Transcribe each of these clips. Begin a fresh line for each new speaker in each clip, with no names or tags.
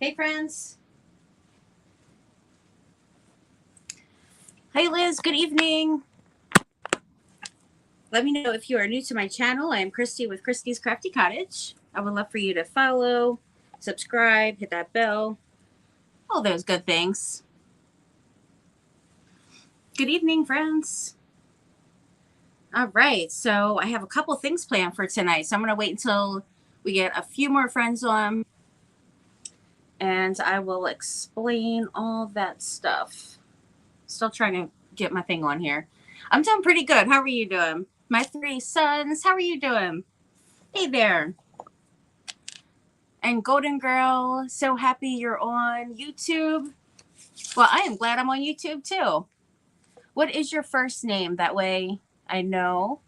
Hey friends. Hi Liz, good evening. Let me know if you are new to my channel. I am Christy with Christy's Crafty Cottage. I would love for you to follow, subscribe, hit that bell, all those good things. Good evening, friends. All right, so I have a couple things planned for tonight. So I'm going to wait until we get a few more friends on, and I will explain all that stuff. Still trying to get my thing on here. I'm doing pretty good. How are you doing? My three sons, how are you doing? Hey there. And Golden Girl, so happy you're on YouTube. Well, I am glad I'm on YouTube too. What is your first name? That way I know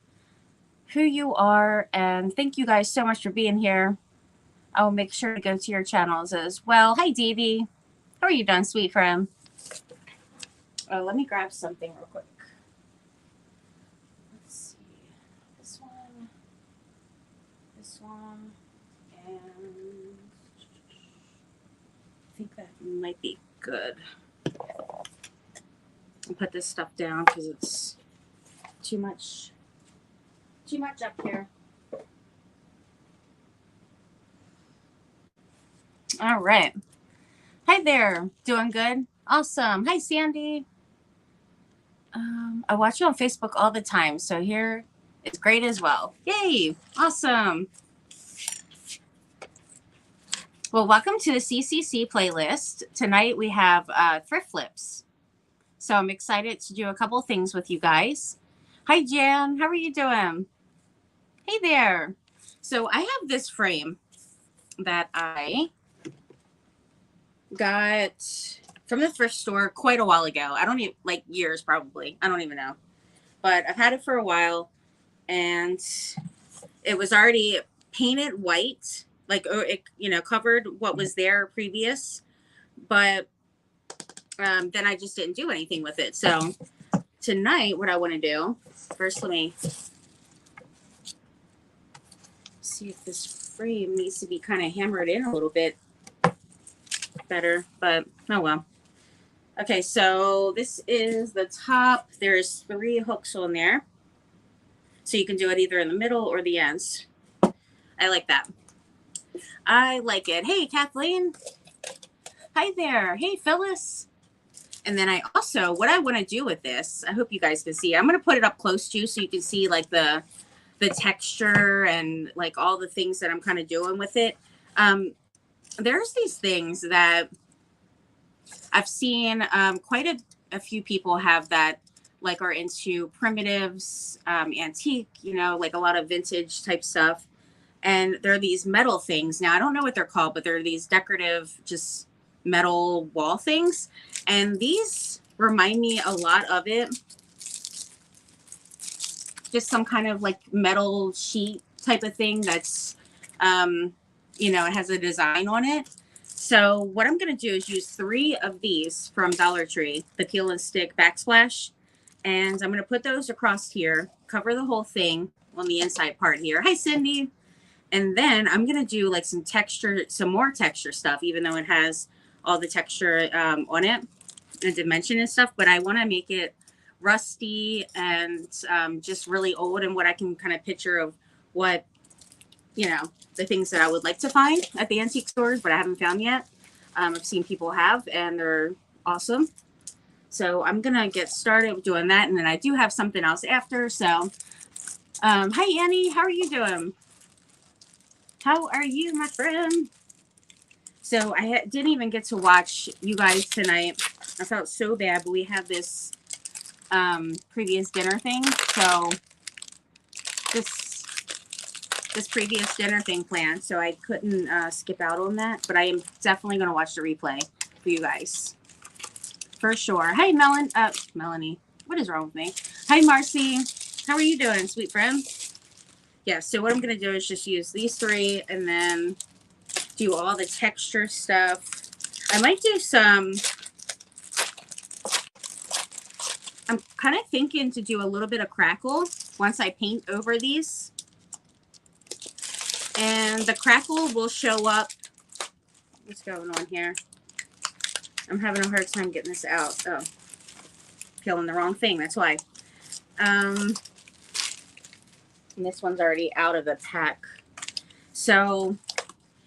who you are. And thank you guys so much for being here. I will make sure to go to your channels as well. Hi, Davey. How are you doing, sweet friend? Let me grab something real quick. Let's see. This one, and I think that might be good. I'll put this stuff down because it's too much up here. All right. Hi there. Doing good? Awesome. Hi, Sandy. I watch you on Facebook all the time, so here it's great as well. Yay. Awesome. Well, welcome to the CCC playlist. Tonight we have thrift flips. So I'm excited to do a couple things with you guys. Hi, Jan. How are you doing? Hey there. So I have this frame that I got from the thrift store quite a while ago. I don't even, like years probably. I don't even know. But I've had it for a while, and it was already painted white, like it, covered what was there previous. But then I just didn't do anything with it. So tonight, what I want to do first, let me see if this frame needs to be kind of hammered in a little bit better, but oh well. Okay, so this is the top. There's 3 hooks on there, so you can do it either in the middle or the ends. I like that. I like it. Hey, Kathleen. Hi there. Hey, Phyllis. And then I also, what I want to do with this, I hope you guys can see. I'm going to put it up close to you so you can see like the texture and like all the things that I'm kind of doing with it. There's these things that I've seen quite a few people have that like are into primitives, antique, like a lot of vintage type stuff. And there are these metal things. Now, I don't know what they're called, but they're these decorative, just metal wall things. And these remind me a lot of it. Just some kind of like metal sheet type of thing that's, it has a design on it. So what I'm going to do is use 3 of these from Dollar Tree, the peel and stick backsplash. And I'm going to put those across here, cover the whole thing on the inside part here. Hi, Cindy. And then I'm going to do like some more texture stuff, even though it has all the texture on it and dimension and stuff. But I want to make it rusty and just really old, and what I can kind of picture of what, the things that I would like to find at the antique stores, but I haven't found yet. I've seen people have, and they're awesome. So I'm going to get started doing that. And then I do have something else after. So hi, Annie. How are you doing? How are you, my friend? So I didn't even get to watch you guys tonight. I felt so bad, but we had this previous dinner thing. So this previous dinner thing planned, so I couldn't skip out on that. But I am definitely going to watch the replay for you guys. For sure. Hey, Melanie. What is wrong with me? Hi, Marcy. How are you doing, sweet friend? Yeah, so what I'm going to do is just use these 3 and then do all the texture stuff. I might do some, I'm kind of thinking to do a little bit of crackle once I paint over these. And the crackle will show up What's going on here? I'm having a hard time getting this out. Oh, peeling the wrong thing. That's why. And this one's already out of the pack. So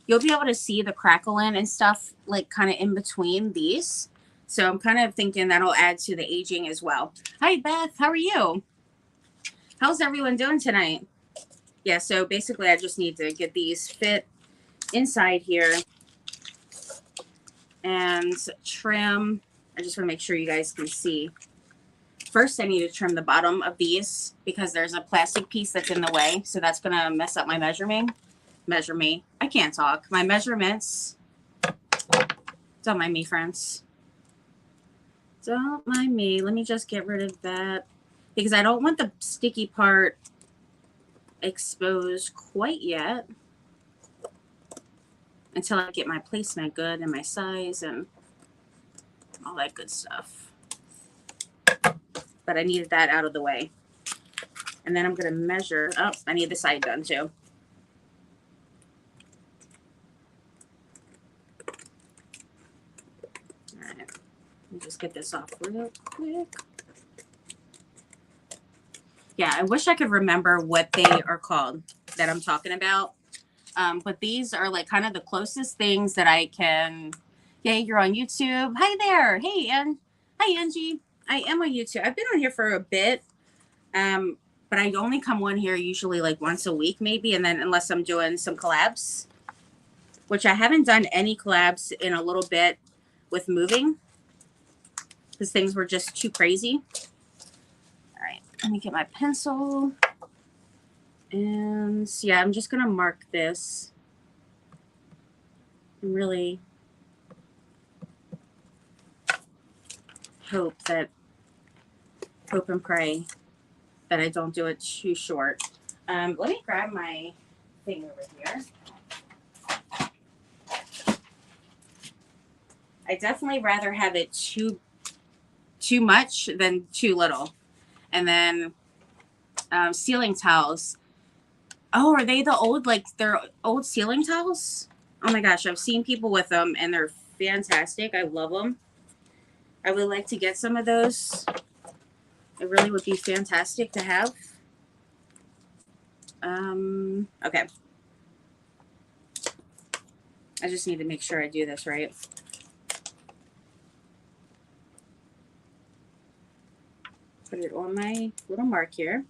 you'll be able to see the crackling and stuff like kind of in between these. So I'm kind of thinking that'll add to the aging as well. Hi, Beth. How are you? How's everyone doing tonight? Yeah, so basically I just need to get these fit inside here and trim. I just want to make sure you guys can see. First, I need to trim the bottom of these because there's a plastic piece that's in the way. So that's going to mess up my measuring. Measure me. I can't talk. My measurements. Don't mind me, friends. Don't mind me. Let me just get rid of that because I don't want the sticky part exposed quite yet until I get my placement good and my size and all that good stuff. But I needed that out of the way. And then I'm going to measure. Oh, I need the side done too. All right. Let me just get this off real quick. Yeah, I wish I could remember what they are called that I'm talking about. But these are like kind of the closest things that I can. Yeah, you're on YouTube. Hi there. Hey, hi, Angie. I am on YouTube. I've been on here for a bit. But I only come on here usually like once a week, maybe. And then unless I'm doing some collabs, which I haven't done any collabs in a little bit with moving because things were just too crazy. All right, let me get my pencil. And yeah, I'm just going to mark this. And really hope and pray that I don't do it too short. Let me grab my thing over here. I definitely rather have it too much than too little. And then ceiling towels. Oh, are they the old, like they're old ceiling towels? Oh my gosh, I've seen people with them and they're fantastic. I love them. I would like to get some of those. It really would be fantastic to have. Okay. I just need to make sure I do this right. Put it on my little mark here.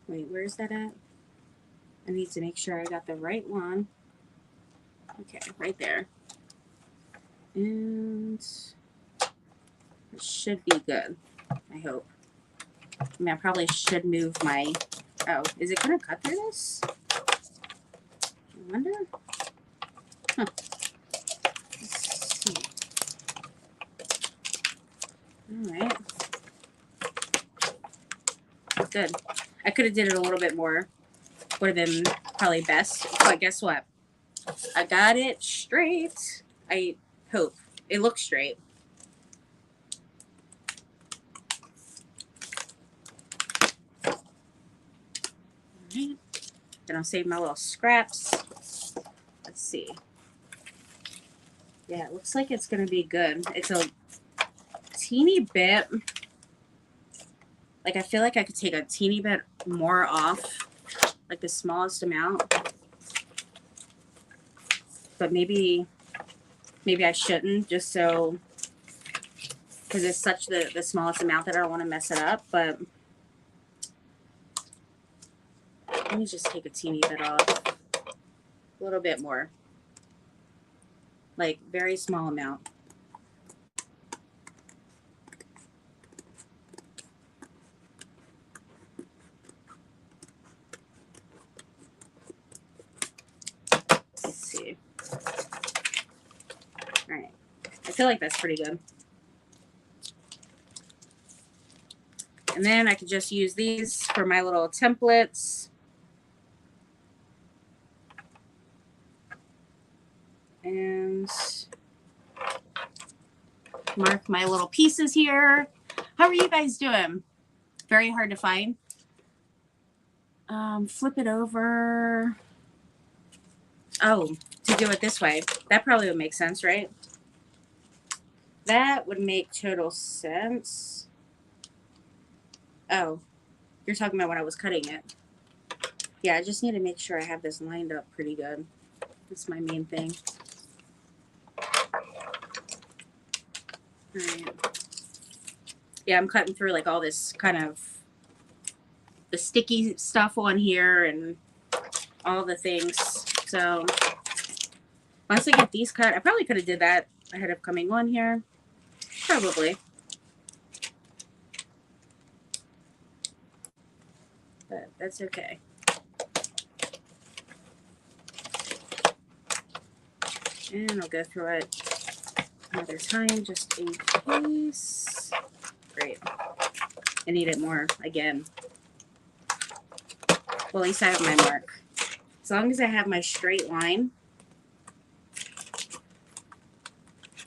Wait, where's that at? I need to make sure I got the right one. Okay, right there. And it should be good, I hope. I mean, I probably should move my... Oh, is it going to cut through this? I wonder. Huh. Let's see. All right. Good. I could have did it a little bit more. Would have been probably best. But guess what? I got it straight. I hope. It looks straight. Alright. Then I'll save my little scraps. Let's see. Yeah, it looks like it's going to be good. It's a teeny bit. Like, I feel like I could take a teeny bit more off. Like, the smallest amount. But maybe I shouldn't, just so, because it's such the smallest amount that I don't want to mess it up. But let me just take a teeny bit off. A little bit more. Like, very small amount. Let's see. All right. I feel like that's pretty good. And then I could just use these for my little templates. And mark my little pieces here. How are you guys doing? Very hard to find. Flip it over. Oh, to do it this way. That probably would make sense, right? That would make total sense. Oh, you're talking about when I was cutting it. Yeah, I just need to make sure I have this lined up pretty good. That's my main thing. All right. Yeah, I'm cutting through like all this kind of the sticky stuff on here and all the things. So once I get these cut, I probably could have did that ahead of coming on here. Probably. But that's okay. And I'll go through it another time just in case. Great. I need it more again. Well, at least I have my mark. As long as I have my straight line,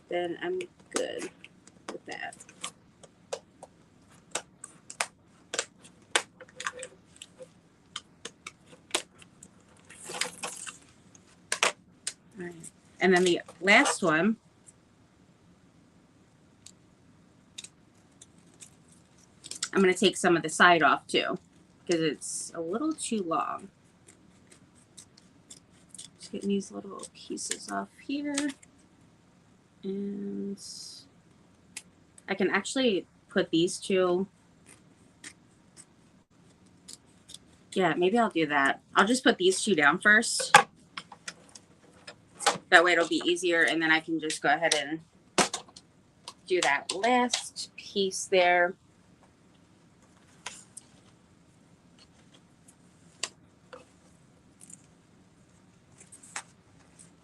then I'm good with that. All right. And then the last one, I'm going to take some of the side off too, because it's a little too long. Just getting these little pieces off here. And I can actually put these two. Yeah, maybe I'll do that. I'll just put these two down first. That way it'll be easier, and then I can just go ahead and do that last piece there.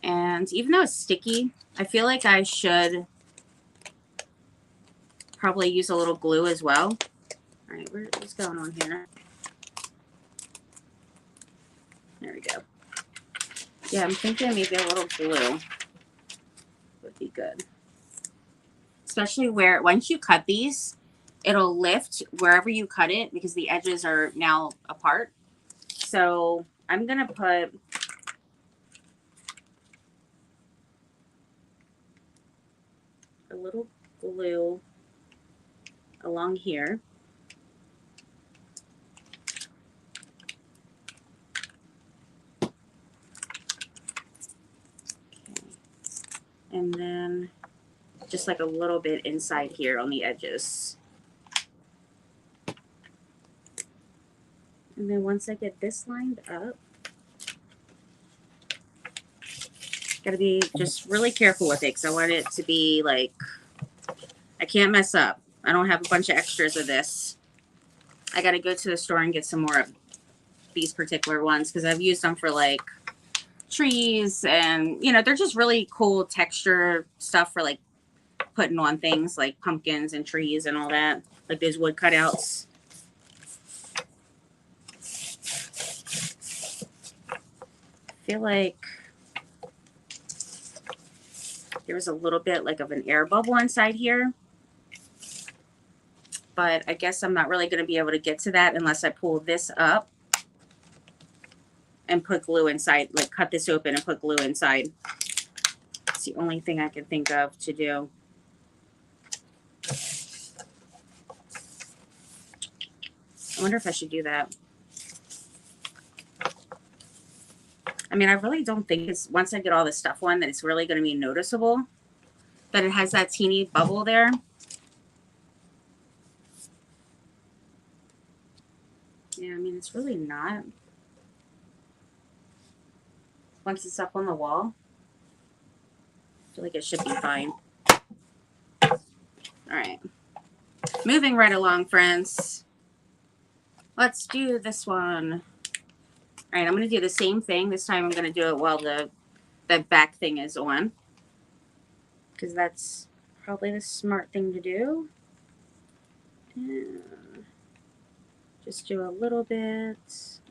And even though it's sticky, I feel like I should probably use a little glue as well. All right, what's going on here? There we go. Yeah, I'm thinking maybe a little glue would be good. Especially where, once you cut these, it'll lift wherever you cut it because the edges are now apart. So I'm going to put a little glue along here. Okay. And then just like a little bit inside here on the edges. And then once I get this lined up, gotta be just really careful with it because I want it to be like, I can't mess up. I don't have a bunch of extras of this. I gotta go to the store and get some more of these particular ones because I've used them for like trees and, you know, they're just really cool texture stuff for like putting on things like pumpkins and trees and all that, like those wood cutouts. I feel like there was a little bit like of an air bubble inside here, but I guess I'm not really going to be able to get to that unless I pull this up and put glue inside, like cut this open and put glue inside. It's the only thing I can think of to do. I wonder if I should do that. I mean, I really don't think it's, once I get all this stuff on, that it's really going to be noticeable that it has that teeny bubble there. Yeah, I mean, it's really not. Once it's up on the wall, I feel like it should be fine. All right. Moving right along, friends. Let's do this one. All right, I'm going to do the same thing. This time I'm going to do it while the back thing is on, because that's probably the smart thing to do. And just do a little bit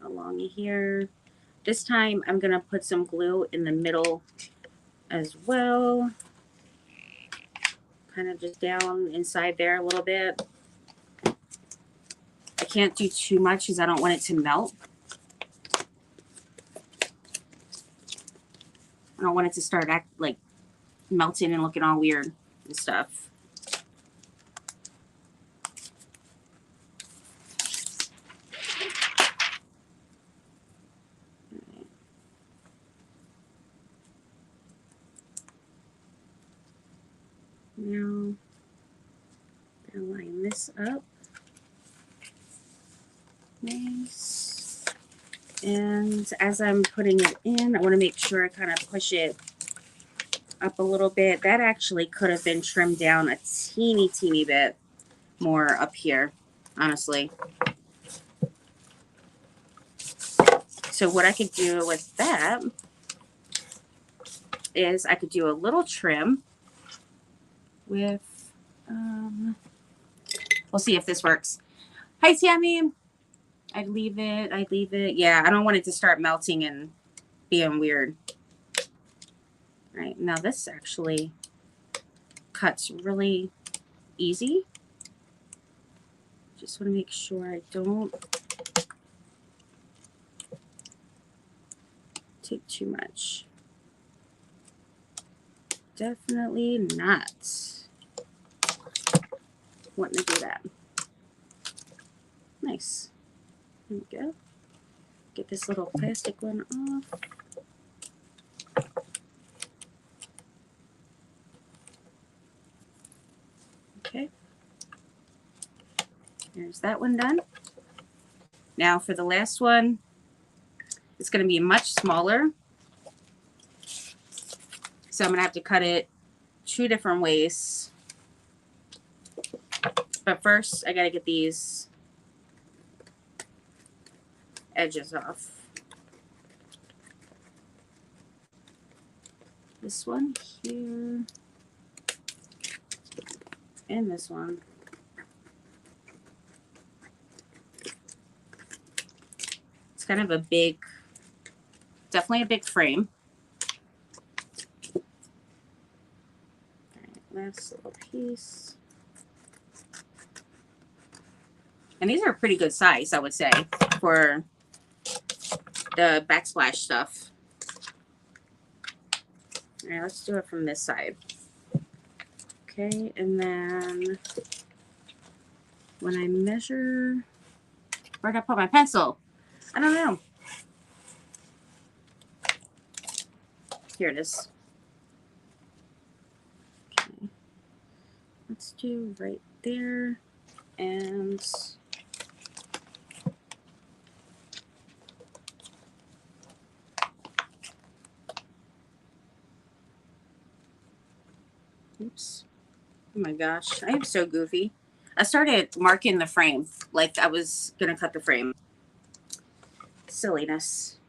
along here. This time I'm going to put some glue in the middle as well. Kind of just down inside there a little bit. I can't do too much because I don't want it to melt. I don't want it to start like melting and looking all weird and stuff. Now, I'm gonna line this up. Nice. And as I'm putting it in, I want to make sure I kind of push it up a little bit. That actually could have been trimmed down a teeny bit more up here, honestly. So what I could do with that is I could do a little trim with, we'll see if this works. Hi, Tammy. I'd leave it. Yeah, I don't want it to start melting and being weird. All right, now this actually cuts really easy. Just want to make sure I don't take too much. Definitely not wanting to do that. Nice. There we go. Get this little plastic one off. Okay. There's that one done. Now for the last one, it's going to be much smaller. So I'm going to have to cut it 2 different ways. But first, I got to get these edges off. This one here. And this one. It's kind of a big, definitely a big frame. All right, last little piece. And these are pretty good size, I would say, for the backsplash stuff. All right, let's do it from this side. Okay, and then when I measure, where'd I put my pencil? I don't know. Here it is. Okay. Let's do right there. And oops. Oh my gosh, I am so goofy. I started marking the frame like I was going to cut the frame. Silliness.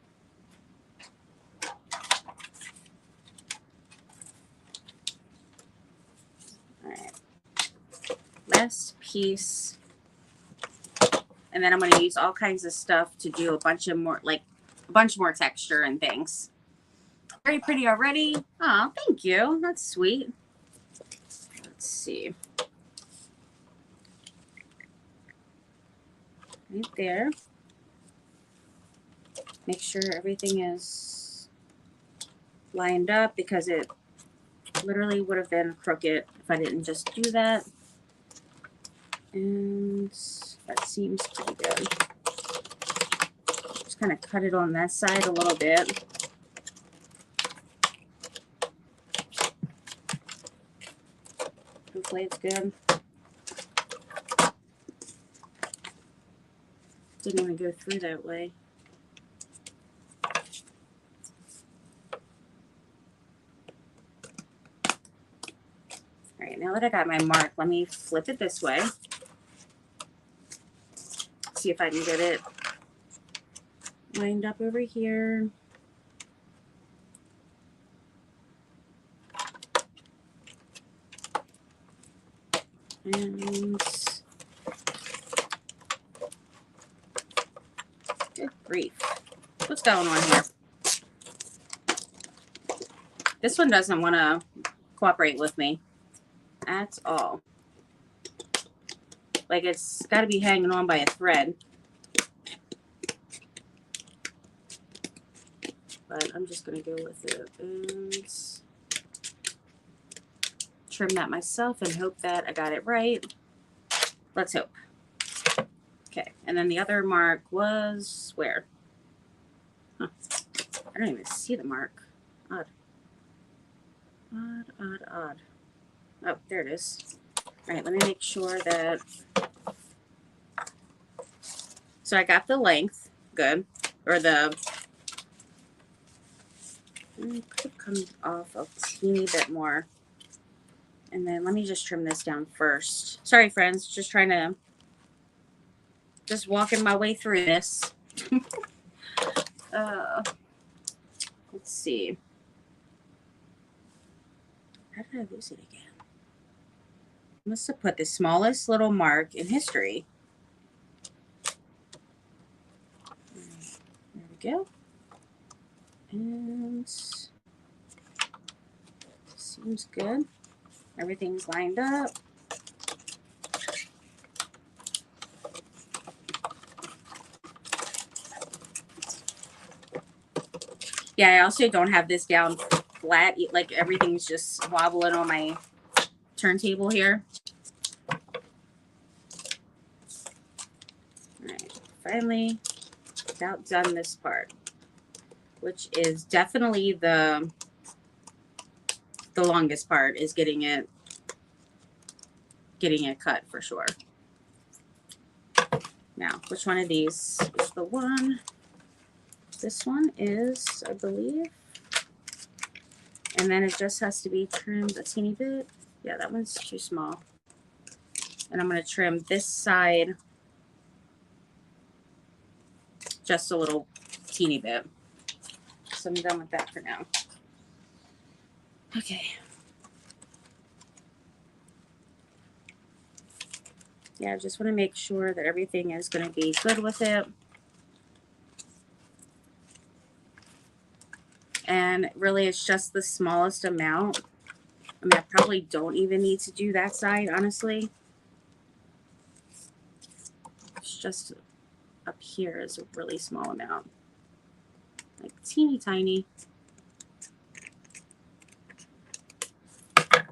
All right. Last piece. And then I'm going to use all kinds of stuff to do a bunch more texture and things. Very pretty already. Oh, thank you. That's sweet. Let's see. Right there. Make sure everything is lined up because it literally would have been crooked if I didn't just do that. And that seems to be good. Just kind of cut it on that side a little bit. Hopefully it's good. Didn't even go through that way. All right, now that I got my mark, let me flip it this way. See if I can get it lined up over here. And good grief. What's going on here? This one doesn't want to cooperate with me at all. Like it's got to be hanging on by a thread. but I'm just going to go with it and trim that myself and hope that I got it right. Let's hope. Okay, and then the other mark was where? Huh. I don't even see the mark. Odd. Odd, odd, odd. Oh, there it is. All right, let me make sure that... So I got the length. Good. Or the... It could have come off a teeny bit more. And then let me just trim this down first. Sorry, friends. Just trying to... Just walking my way through this. Let's see. How did I lose it again? I must have put the smallest little mark in history. There we go. And seems good. Everything's lined up. Yeah, I also don't have this down flat. Like everything's just wobbling on my turntable here. Alright, finally about done this part, which is definitely the longest part, is getting it cut for sure. Now, which one of these is the one? This one is, I believe. And then it just has to be trimmed a teeny bit. Yeah, that one's too small. And I'm going to trim this side just a little teeny bit. So I'm done with that for now. Okay. Yeah, I just want to make sure that everything is going to be good with it. And really, it's just the smallest amount. I mean, I probably don't even need to do that side, honestly. It's just up here is a really small amount. Like teeny tiny. A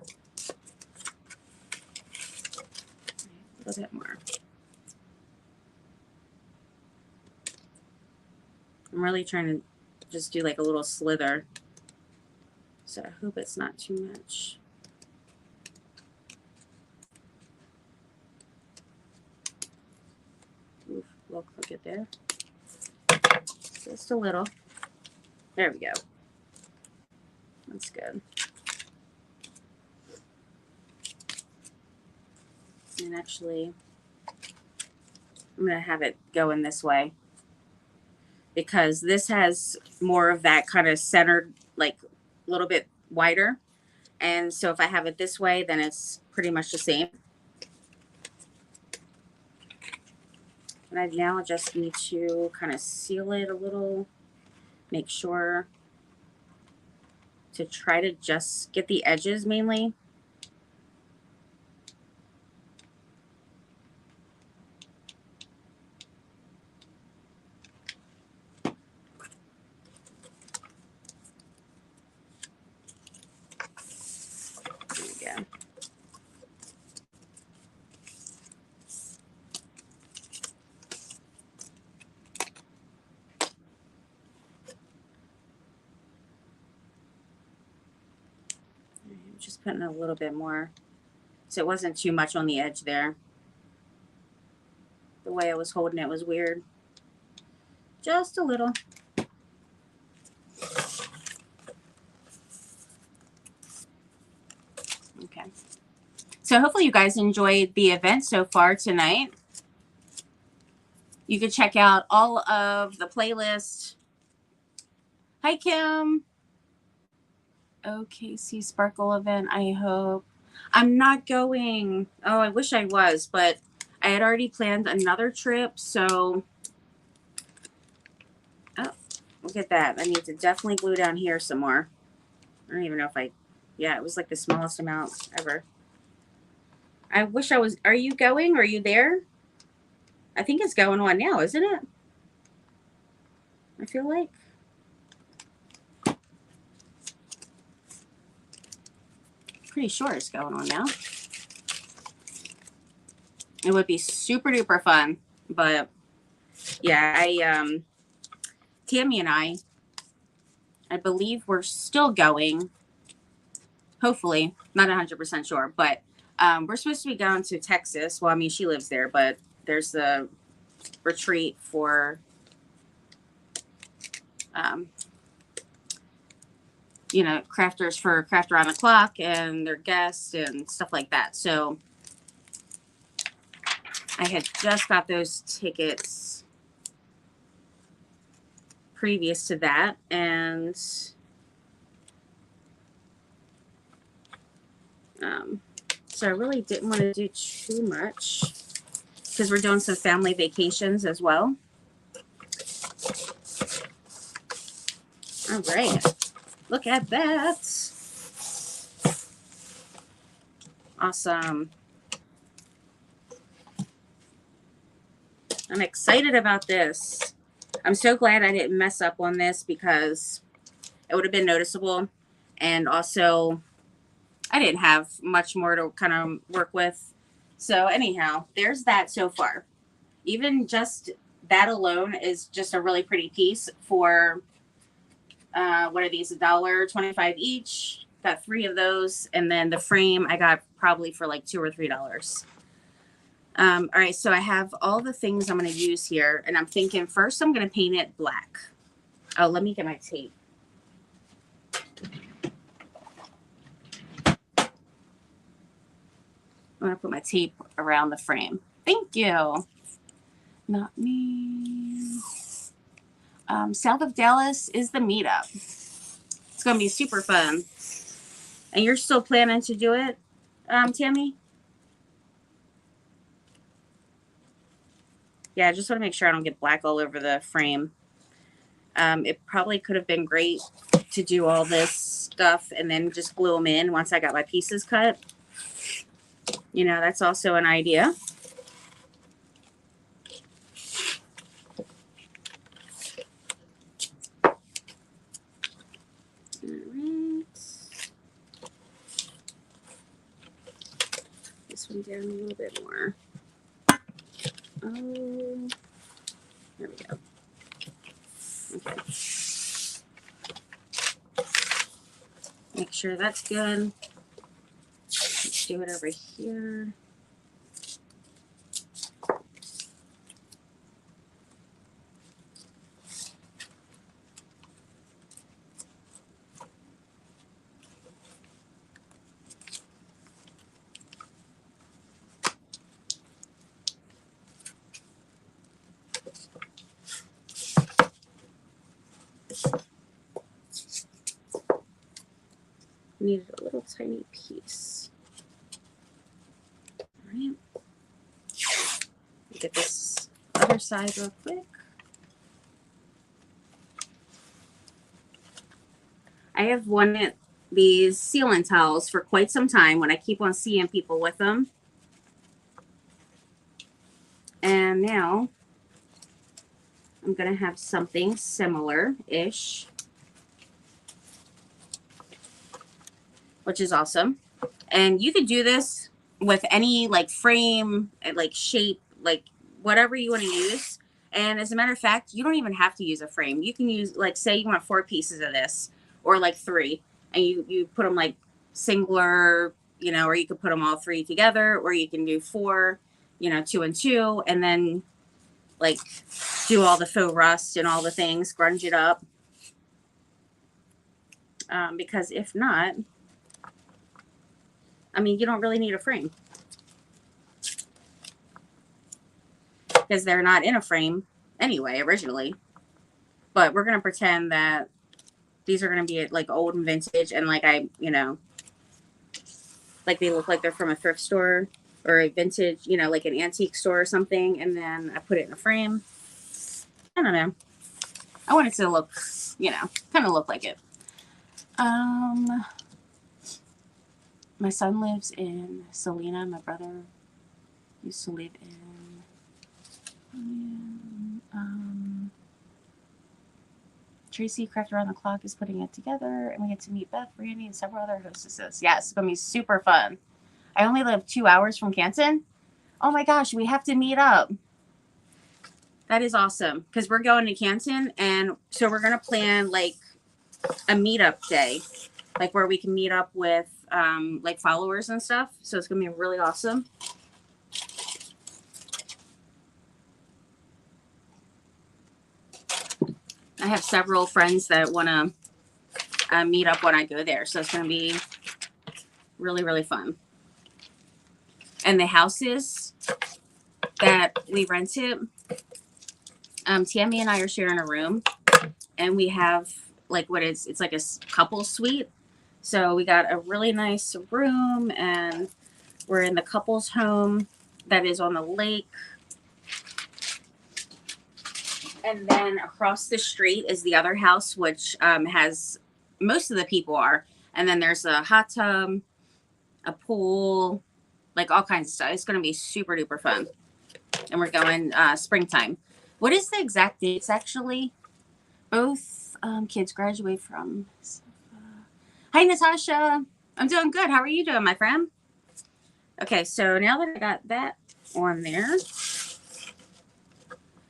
little bit more. I'm really trying to just do like a little slither. So I hope it's not too much. Oof, look at there. Just a little. There we go. That's good. And actually, I'm going to have it going this way, because this has more of that kind of centered, like a little bit wider. And so if I have it this way, then it's pretty much the same. And I now just need to kind of seal it a little, make sure to try to just get the edges mainly. There we go. I'm just putting a little bit more, so it wasn't too much on the edge there. The way I was holding it was weird. Just a little. Okay. So hopefully you guys enjoyed the event so far tonight. You can check out all of the playlist. Hi, Kim. OKC Sparkle event, I hope. I'm not going. Oh, I wish I was, but I had already planned another trip, so... Oh, look at that. I need to definitely glue down here some more. I don't even know if I... Yeah, it was like the smallest amount ever. I wish I was... Are you going? Are you there? I think it's going on now, isn't it? I feel like... pretty sure is going on now. It would be super duper fun, but yeah, Tammy and I believe we're still going. Hopefully, not 100% sure, but we're supposed to be going to Texas. Well, I mean, she lives there, but there's the retreat for, you know, crafters for Craft Around the Clock and their guests and stuff like that. So I had just got those tickets previous to that, and so I really didn't want to do too much because we're doing some family vacations as well. All right, look at that. Awesome. I'm excited about this. I'm so glad I didn't mess up on this because it would have been noticeable. And also, I didn't have much more to kind of work with. So anyhow, there's that so far. Even just that alone is just a really pretty piece for, what are these, $1.25 each. Got 3 of those. And then the frame I got probably for like $2 or $3. All right, so I have all the things I'm going to use here, and I'm thinking first I'm going to paint it black. Oh, let me get my tape. I'm going to put my tape around the frame. Thank you. Not me. South of Dallas is the meetup. It's going to be super fun. And you're still planning to do it, Tammy? Yeah, I just want to make sure I don't get black all over the frame. It probably could have been great to do all this stuff and then just glue them in once I got my pieces cut. You know, that's also an idea. All right. This one down a little bit more. Oh, there we go. Okay. Make sure that's good. Let's do it over here. Needed a little tiny piece. All right. Get this other side real quick. I have wanted these ceiling towels for quite some time when I keep on seeing people with them. And now I'm going to have something similar-ish, which is awesome. And you could do this with any like frame, like shape, like whatever you want to use. And as a matter of fact, you don't even have to use a frame. You can use, like, say you want 4 pieces of this or like 3, and you put them like singular, you know, or you could put them all 3 together, or you can do 4, you know, 2 and 2, and then like do all the faux rust and all the things, grunge it up. Because if not, I mean, you don't really need a frame because they're not in a frame anyway, originally. But we're going to pretend that these are going to be like old and vintage, and like you know, like they look like they're from a thrift store or a vintage, you know, like an antique store or something. And then I put it in a frame. I don't know. I want it to look, you know, kind of look like it. My son lives in Salina. My brother used to live in Tracy, Craft Around the Clock, is putting it together, and we get to meet Beth, Brandy, and several other hostesses. Yes, it's going to be super fun. I only live 2 hours from Canton. Oh my gosh, we have to meet up. That is awesome, because we're going to Canton, and so we're going to plan like a meetup day, like where we can meet up with like followers and stuff. So it's going to be really awesome. I have several friends that want to meet up when I go there. So it's going to be really, really fun. And the houses that we rented, Tammy and I are sharing a room, and we have like it's like a couple suite. So we got a really nice room, and we're in the couple's home that is on the lake. And then across the street is the other house, which has most of the people are. And then there's a hot tub, a pool, like all kinds of stuff. It's going to be super duper fun. And we're going springtime. What is the exact dates, actually? Both kids graduate from. Hi, Natasha. I'm doing good. How are you doing, my friend? Okay, so now that I got that on there,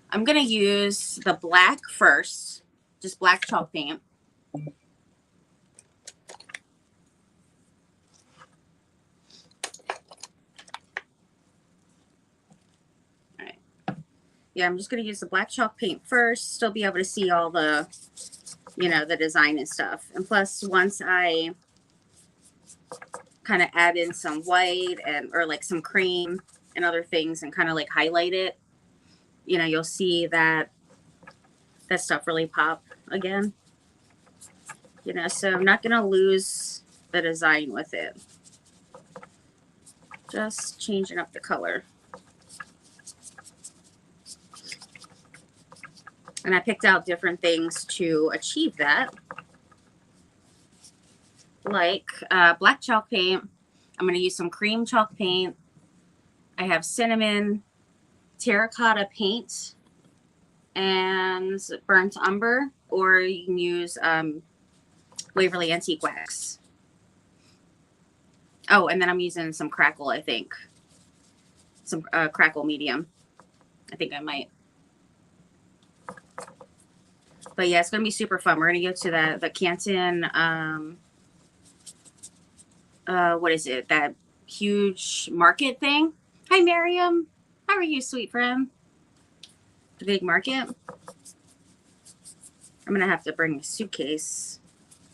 I'm going to use the black first, just black chalk paint. All right. Yeah, I'm just going to use the black chalk paint first. Still be able to see all the, you know, the design and stuff. And plus, once I kind of add in some white or like some cream and other things and kind of like highlight it, you know, you'll see that stuff really pop again. You know, so I'm not going to lose the design with it. Just changing up the color. And I picked out different things to achieve that. Like black chalk paint. I'm going to use some cream chalk paint. I have cinnamon, terracotta paint, and burnt umber, or you can use Waverly Antique Wax. Oh, and then I'm using some crackle, I think. Some crackle medium. I think I might. But yeah, it's going to be super fun. We're going to go to the Canton, what is it? That huge market thing. Hi, Miriam. How are you, sweet friend? The big market. I'm going to have to bring a suitcase.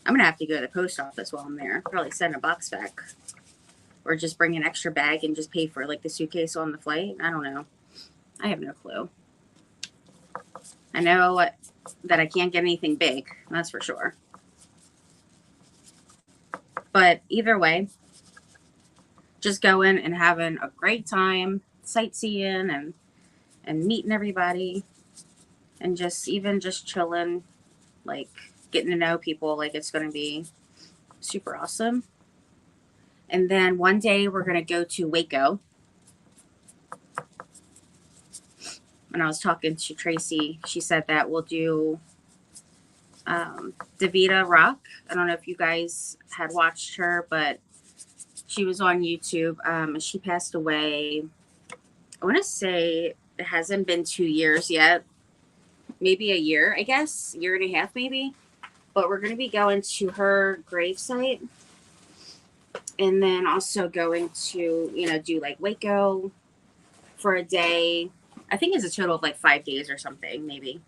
I'm going to have to go to the post office while I'm there. Probably send a box back. Or just bring an extra bag and just pay for like the suitcase on the flight. I don't know. I have no clue. I know that I can't get anything big. That's for sure. But either way, just going and having a great time, sightseeing and meeting everybody, and just chilling, like getting to know people. Like it's going to be super awesome. And then one day we're going to go to Waco. When I was talking to Tracy, she said that we'll do Davita Rock. I don't know if you guys had watched her, but she was on YouTube. She passed away. I want to say it hasn't been 2 years yet. Maybe a year, I guess. Year and a half, maybe. But we're going to be going to her gravesite. And then also going to, you know, do like Waco for a day. I think it's a total of like 5 days or something, maybe.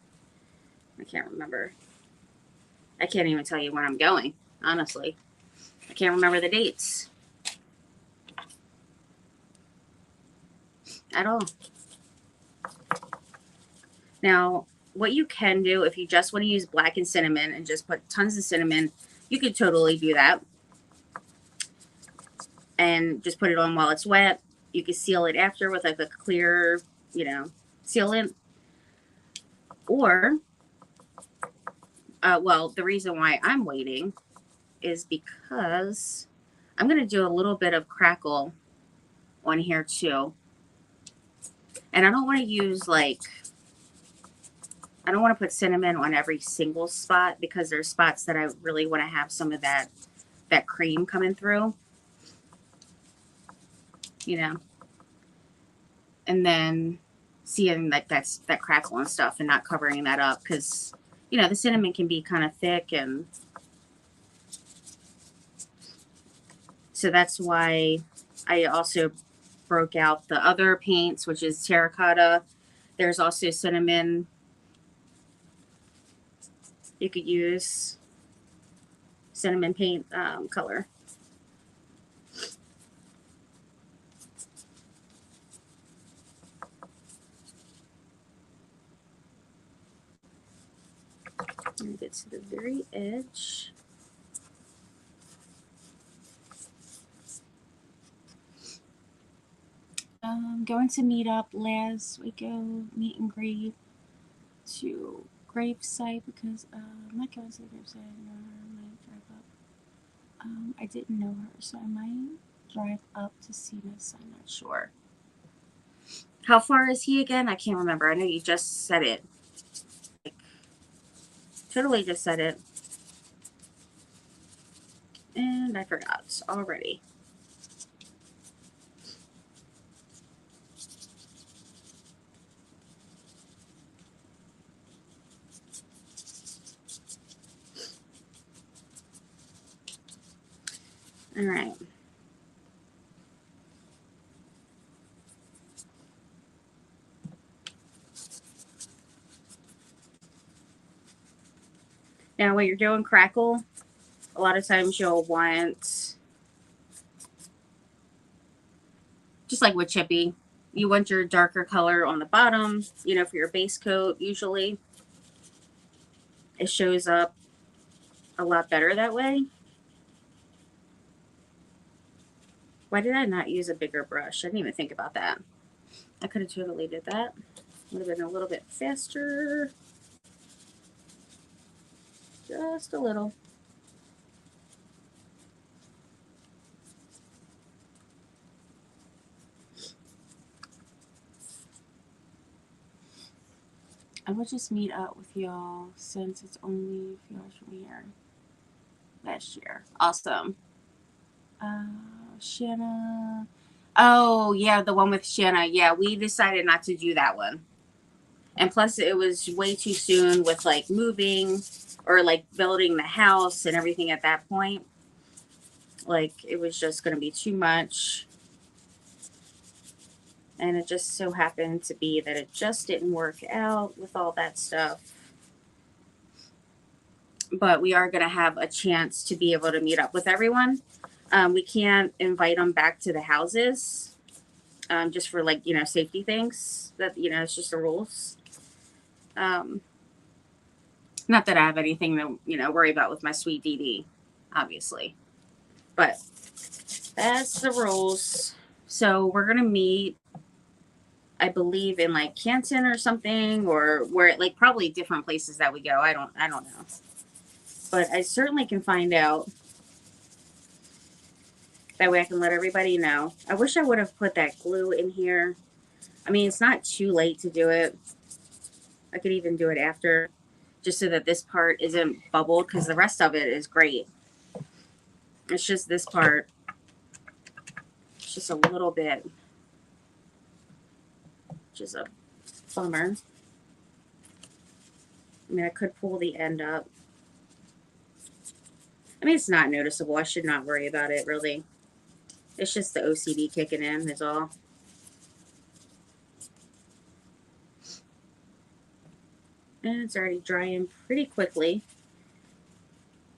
I can't remember. I can't even tell you when I'm going, honestly. I can't remember the dates at all. Now, what you can do if you just want to use black and cinnamon and just put tons of cinnamon, you could totally do that. And just put it on while it's wet. You can seal it after with like a clear, you know, sealant. Or, well, the reason why I'm waiting is because I'm going to do a little bit of crackle on here too. And I don't want to use like I don't want to put cinnamon on every single spot because there's spots that I really want to have some of that cream coming through, you know, and then seeing that that's that crackle and stuff and not covering that up because, you know, the cinnamon can be kind of thick, and so that's why I also broke out the other paints, which is terracotta. There's also cinnamon you could use, cinnamon paint color. And get to the very edge. Going to meet up last we go meet and greet to gravesite because I'm not going to the gravesite. I might drive up. I didn't know her, so I might drive up to see this. I'm not sure. How far is he again? I can't remember. I know you just said it. Like, totally just said it. And I forgot already. All right. Now, when you're doing crackle, a lot of times you'll want, just like with chippy, you want your darker color on the bottom, you know, for your base coat. Usually it shows up a lot better that way. Why did I not use a bigger brush? I didn't even think about that. I could have totally did that. Would have been a little bit faster. Just a little. I will just meet up with y'all since it's only a few hours from here. Last year. Awesome. Shanna. Oh, yeah, the one with Shanna. Yeah, we decided not to do that one. And plus, it was way too soon with like moving or like building the house and everything at that point. Like, it was just going to be too much. And it just so happened to be that it just didn't work out with all that stuff. But we are going to have a chance to be able to meet up with everyone. We can't invite them back to the houses just for like, you know, safety things. That, you know, it's just the rules. Not that I have anything to, you know, worry about with my sweet Dee Dee, obviously. But that's the rules. So we're going to meet, I believe, in like Canton or something, or where, like, probably different places that we go. I don't know. But I certainly can find out. That way I can let everybody know. I wish I would have put that glue in here. I mean, it's not too late to do it. I could even do it after, just so that this part isn't bubbled, because the rest of it is great. It's just this part. It's just a little bit. Which is a bummer. I mean, I could pull the end up. I mean, it's not noticeable. I should not worry about it, really. It's just the OCD kicking in is all. And it's already drying pretty quickly.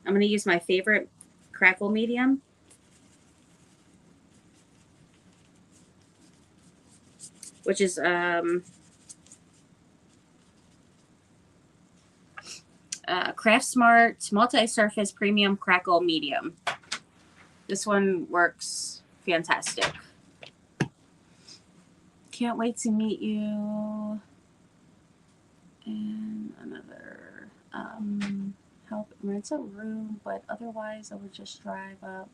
I'm going to use my favorite crackle medium. Which is Craft Smart Multi-Surface Premium Crackle Medium. This one works fantastic. Can't wait to meet you. And another help rent a room, but otherwise I would just drive up.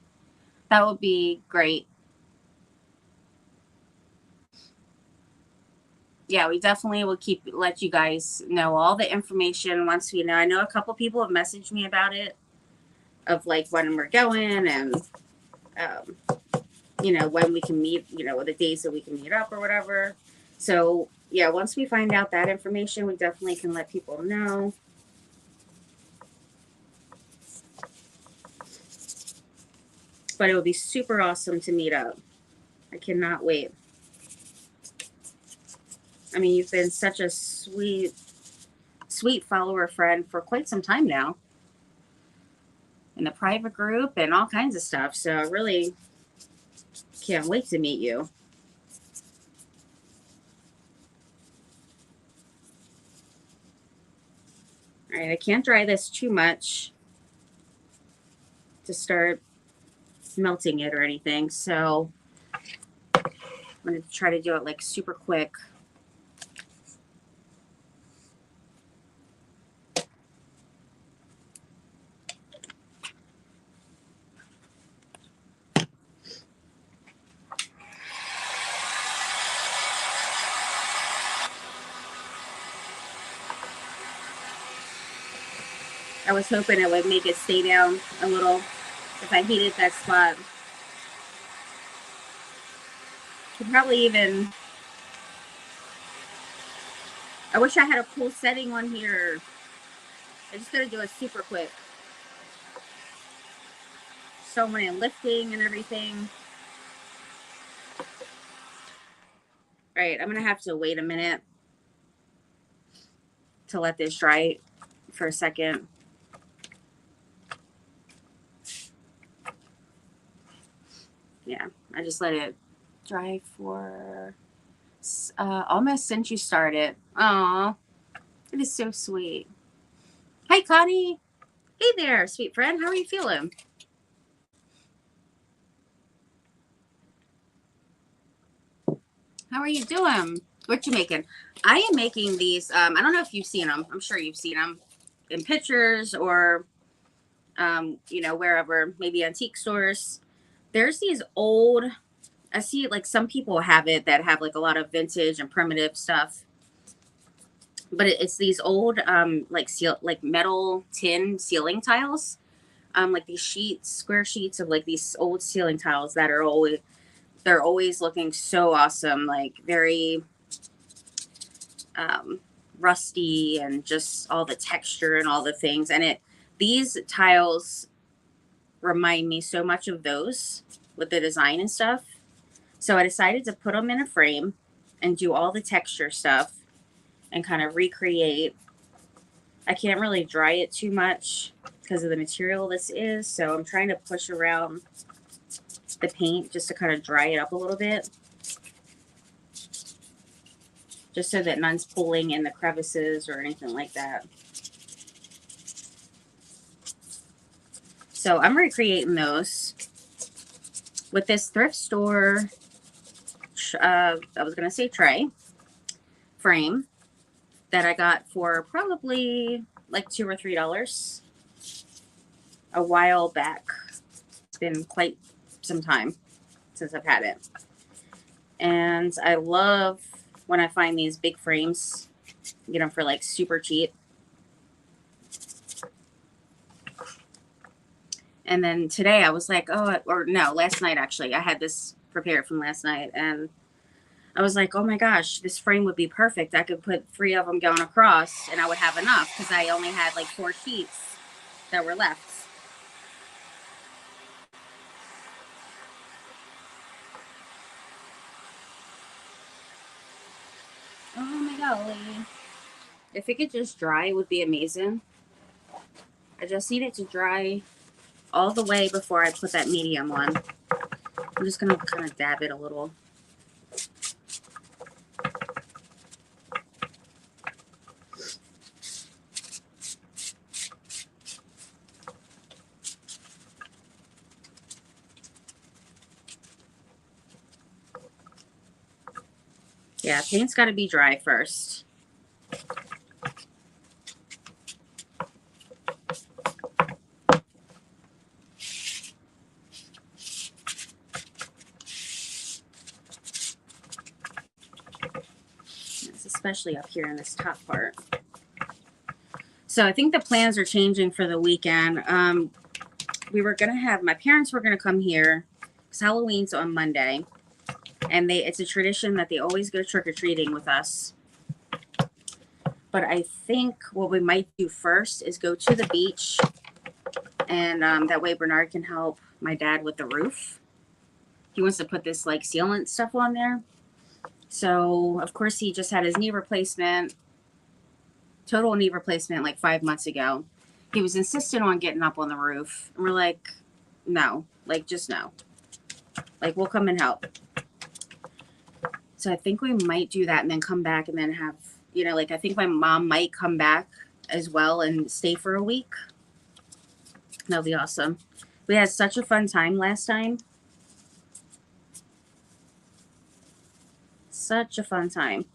That would be great. yeah, we definitely will let you guys know all the information once we know. I know a couple people have messaged me about it, of like when we're going and um, when we can meet, the days that we can meet up or whatever. So yeah, once we find out that information, we definitely can let people know. But it would be super awesome to meet up. I cannot wait. I mean, you've been such a sweet follower friend for quite some time now in the private group and all kinds of stuff. So I really can't wait to meet you. All right, I can't dry this too much to start melting it or anything. So I'm going to try to do it like super quick. I was hoping it would make it stay down a little if I heated that spot. Could probably even, I wish I had a cool setting on here. I just gotta do it super quick. So many lifting and everything. All right, I'm gonna have to wait a minute to let this dry for a second. Yeah, I just let it dry for almost since you started. Aw, it is so sweet. Hi, Connie. Hey there, sweet friend. How are you feeling? How are you doing? What you making? I am making these. I don't know if you've seen them. I'm sure you've seen them in pictures or, wherever, maybe antique stores. There's these old. I see like some people have it that have like a lot of vintage and primitive stuff, but it's these old like metal tin ceiling tiles, like these square sheets of like these old ceiling tiles that are always they're always looking so awesome, like very um, rusty and just all the texture and all the things. And these tiles remind me so much of those with the design and stuff. So I decided to put them in a frame and do all the texture stuff and kind of recreate. I can't really dry it too much because of the material this is. So I'm trying to push around the paint just to kind of dry it up a little bit. Just so that none's pulling in the crevices or anything like that. So I'm recreating those with this thrift store, I was going to say tray frame that I got for probably like $2 or $3 a while back. It's been quite some time since I've had it. And I love when I find these big frames, get them for like super cheap. And then today I was like, last night actually, I had this prepared from last night. And I was like, oh my gosh, this frame would be perfect. I could put 3 of them going across and I would have enough because I only had like 4 sheets that were left. Oh my golly. If it could just dry, it would be amazing. I just need it to dry all the way before I put that medium on. I'm just going to kind of dab it a little. Yeah, paint's got to be dry first. especially up here in this top part. So I think the plans are changing for the weekend. We were going to have, my parents were going to come here because Halloween's on Monday. And it's a tradition that they always go trick-or-treating with us. But I think what we might do first is go to the beach. And that way Bernard can help my dad with the roof. He wants to put this like sealant stuff on there. So, of course, he just had his knee replacement. Total knee replacement like 5 months ago. He was insistent on getting up on the roof. And we're like, no. Like, just no. Like, we'll come and help. So I think we might do that and then come back and then have, you know, like I think my mom might come back as well and stay for a week. That'll be awesome. We had such a fun time last time. Such a fun time.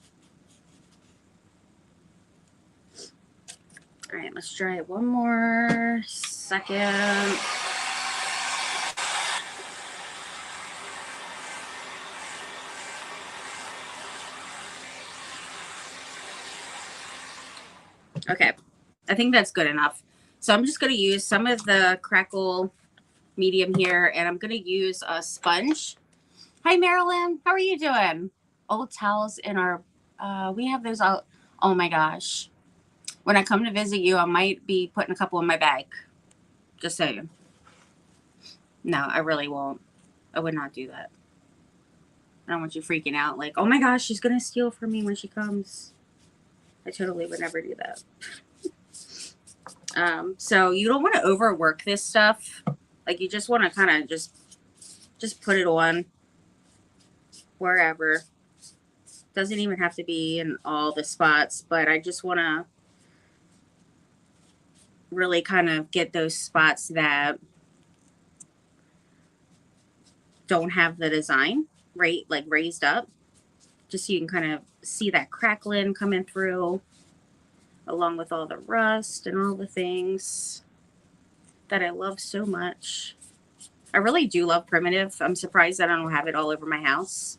All right, let's try it one more second. Okay, I think that's good enough. So I'm just going to use some of the crackle medium here, and I'm going to use a sponge. Hi, Marilyn. How are you doing? Old towels in our, we have those out. Oh my gosh. When I come to visit you, I might be putting a couple in my bag. Just saying. No, I really won't. I would not do that. I don't want you freaking out like, oh my gosh, she's going to steal from me when she comes. I totally would never do that. So you don't want to overwork this stuff. Like you just want to kind of just put it on wherever. Doesn't even have to be in all the spots, but I just want to really kind of get those spots that don't have the design right, like raised up, just so you can kind of see that crackling coming through along with all the rust and all the things that I love so much. I really do love primitive. I'm surprised that I don't have it all over my house.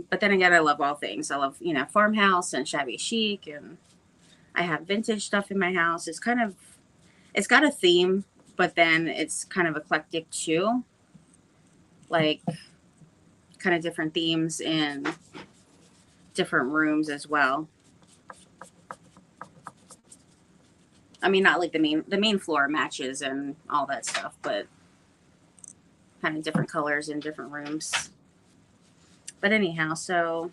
But then again, I love all things. I love, you know, farmhouse and shabby chic, and I have vintage stuff in my house. It's kind of, it's got a theme, but then it's kind of eclectic too. Like kind of different themes in different rooms as well. I mean, not like the main floor matches and all that stuff, but kind of different colors in different rooms. But anyhow, so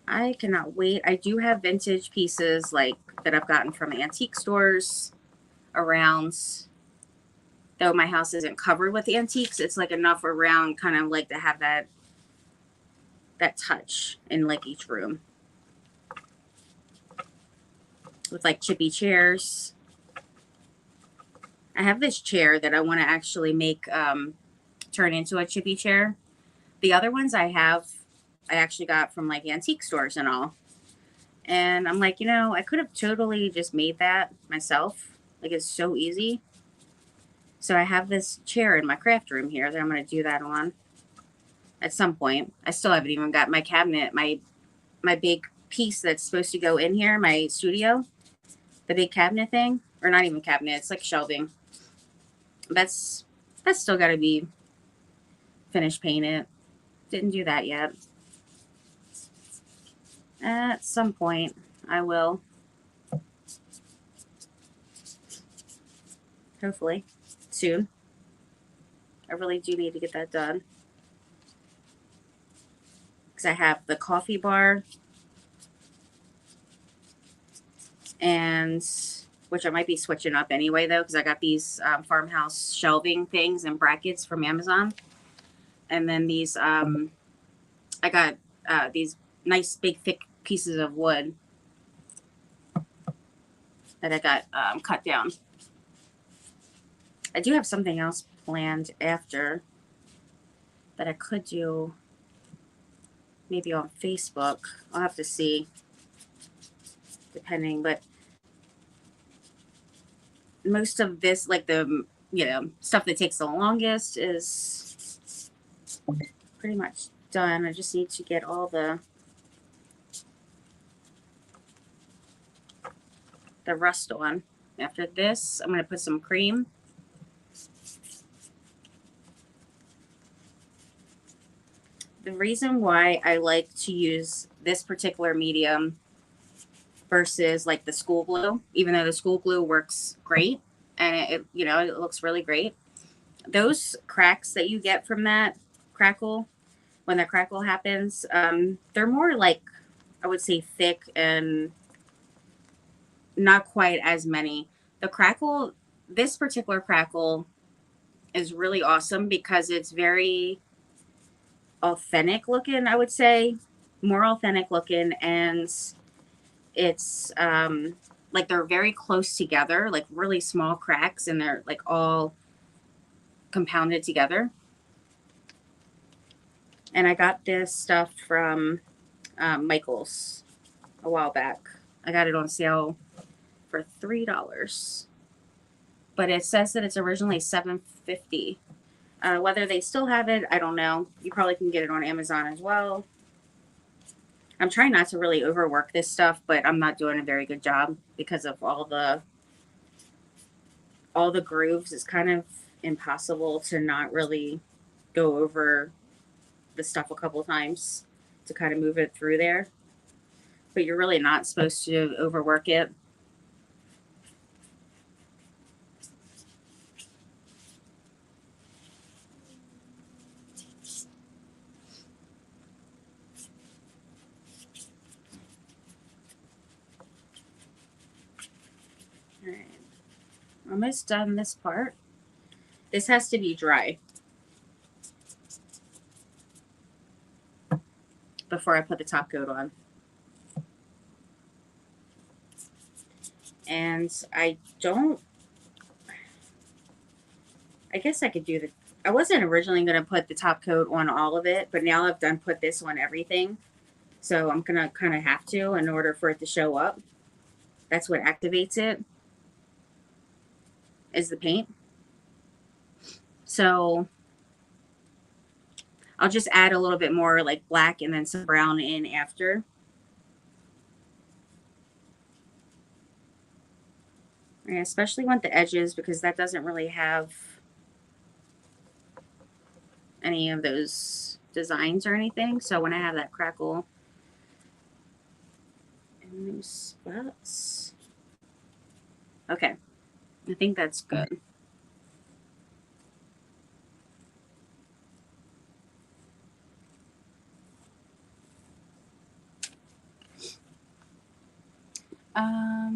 I cannot wait. I do have vintage pieces like that I've gotten from antique stores around. Though my house isn't covered with antiques, it's like enough around kind of like to have that touch in like each room. With like chippy chairs. I have this chair that I want to actually make turn into a chippy chair. The other ones I actually got from like antique stores and all. And I'm like, you know, I could have totally just made that myself. Like it's so easy. So I have this chair in my craft room here that I'm going to do that on at some point. I still haven't even got my cabinet, my big piece that's supposed to go in here, my studio. The big cabinet thing, or not even cabinet, it's like shelving. That's still got to be finished painted. Didn't do that yet. At some point, I will. Hopefully, soon. I really do need to get that done. Because I have the coffee bar. And which I might be switching up anyway, though, because I got these farmhouse shelving things and brackets from Amazon. And then these, I got these nice big thick pieces of wood that I got cut down. I do have something else planned after that I could do maybe on Facebook. I'll have to see, depending, but most of this, like the, you know, stuff that takes the longest is pretty much done. I just need to get all the the rust on. After this, I'm going to put some cream. The reason why I like to use this particular medium versus like the school glue, even though the school glue works great and it you know, it looks really great. Those cracks that you get from that crackle, when the crackle happens, they're more like, I would say, thick and not quite as many. The crackle, this particular crackle is really awesome because it's very authentic looking, I would say, more authentic looking, and it's like they're very close together, like really small cracks, and they're like all compounded together. And I got this stuff from Michael's a while back. I got it on sale for $3, but it says that it's originally $7.50. Whether they still have it, I don't know. You probably can get it on Amazon as well. I'm trying not to really overwork this stuff, but I'm not doing a very good job because of all the grooves. It's kind of impossible to not really go over the stuff a couple times to kind of move it through there. But you're really not supposed to overwork it. All right. Almost done this part. This has to be dry before I put the top coat on. And I guess I could do I wasn't originally going to put the top coat on all of it, but now I've put this on everything. So I'm going to kind of have to in order for it to show up. That's what activates it, is the paint. So I'll just add a little bit more like black and then some brown in after. I especially want the edges because that doesn't really have any of those designs or anything. So when I have that crackle in those spots. Okay, I think that's good.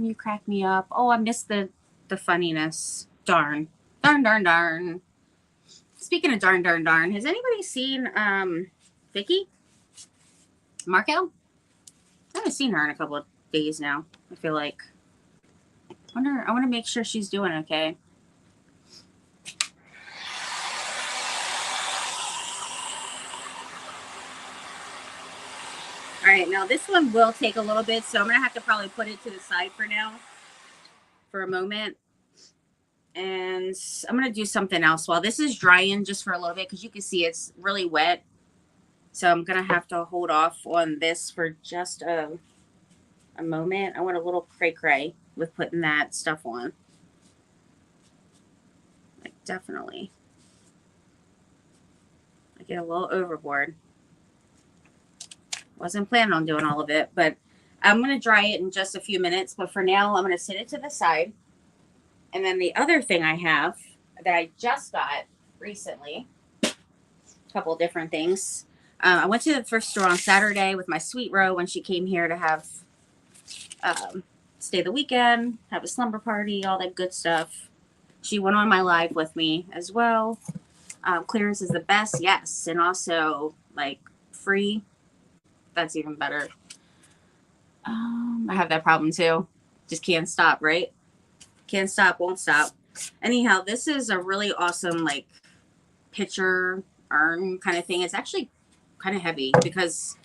You crack me up. Oh, I missed the funniness. Darn. Darn, darn, darn. Speaking of darn, darn, darn, has anybody seen Vicky Markel? I haven't seen her in a couple of days now. I feel like. I want to make sure she's doing okay. All right, now this one will take a little bit, so I'm gonna have to probably put it to the side for now, for a moment. And I'm gonna do something else while this is drying just for a little bit, because you can see it's really wet. So I'm gonna have to hold off on this for just a moment. I want a little cray with putting that stuff on. Like, definitely. I get a little overboard. Wasn't planning on doing all of it, but I'm going to dry it in just a few minutes. But for now, I'm going to sit it to the side. And then the other thing I have that I just got recently, a couple of different things. I went to the thrift store on Saturday with my sweet Ro when she came here to have stay the weekend, have a slumber party, all that good stuff. She went on my live with me as well. Clearance is the best, yes. And also, like, free. That's even better. I have that problem too. Just can't stop, right? Can't stop, won't stop. Anyhow, this is a really awesome, like, pitcher urn kind of thing. It's actually kind of heavy because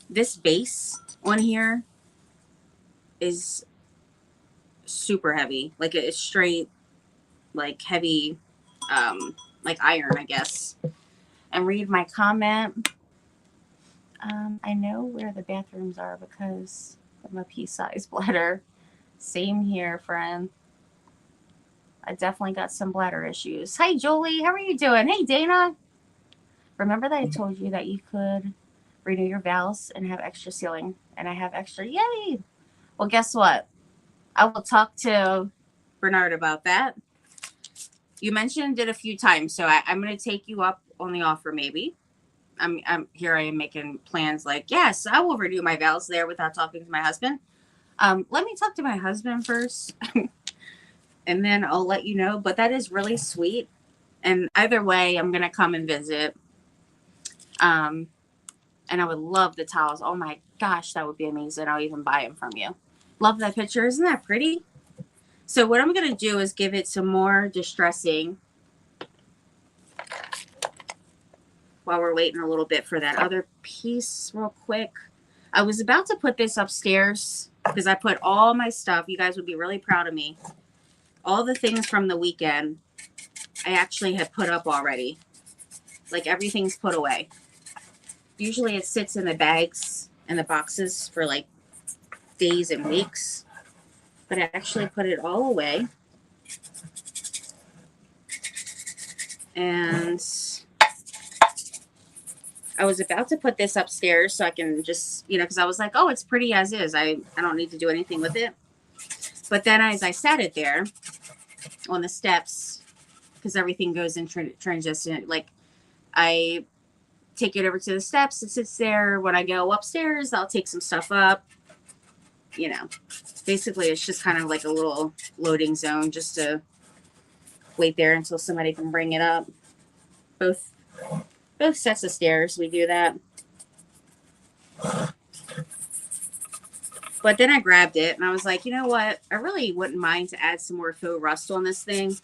this base on here is super heavy. Like, it's straight, like, heavy, like iron, I guess. And read my comment. I know where the bathrooms are because of my pea size bladder. Same here, friend. I definitely got some bladder issues. Hi, Jolie. How are you doing? Hey, Dana. Remember that I told you that you could renew your vows and have extra sealing? And I have extra. Yay! Well, guess what? I will talk to Bernard about that. You mentioned it a few times, so I'm going to take you up on the offer maybe. I'm here. I am making plans like, yes, I will renew my vows there without talking to my husband. Let me talk to my husband first, and then I'll let you know. But that is really sweet. And either way, I'm going to come and visit. And I would love the towels. Oh my gosh, that would be amazing. I'll even buy them from you. Love that picture. Isn't that pretty? So what I'm going to do is give it some more distressing while we're waiting a little bit for that other piece real quick. I was about to put this upstairs because I put all my stuff. You guys would be really proud of me. All the things from the weekend, I actually had put up already. Like everything's put away. Usually it sits in the bags and the boxes for like days and weeks. But I actually put it all away. And I was about to put this upstairs so I can just, because I was like, oh, it's pretty as is. I don't need to do anything with it. But then as I sat it there on the steps, because everything goes in transition, like I take it over to the steps. It sits there. When I go upstairs, I'll take some stuff up. Basically it's just kind of like a little loading zone just to wait there until somebody can bring it up. Both sets of stairs, we do that. But then I grabbed it and I was like, you know what? I really wouldn't mind to add some more faux rust on this thing.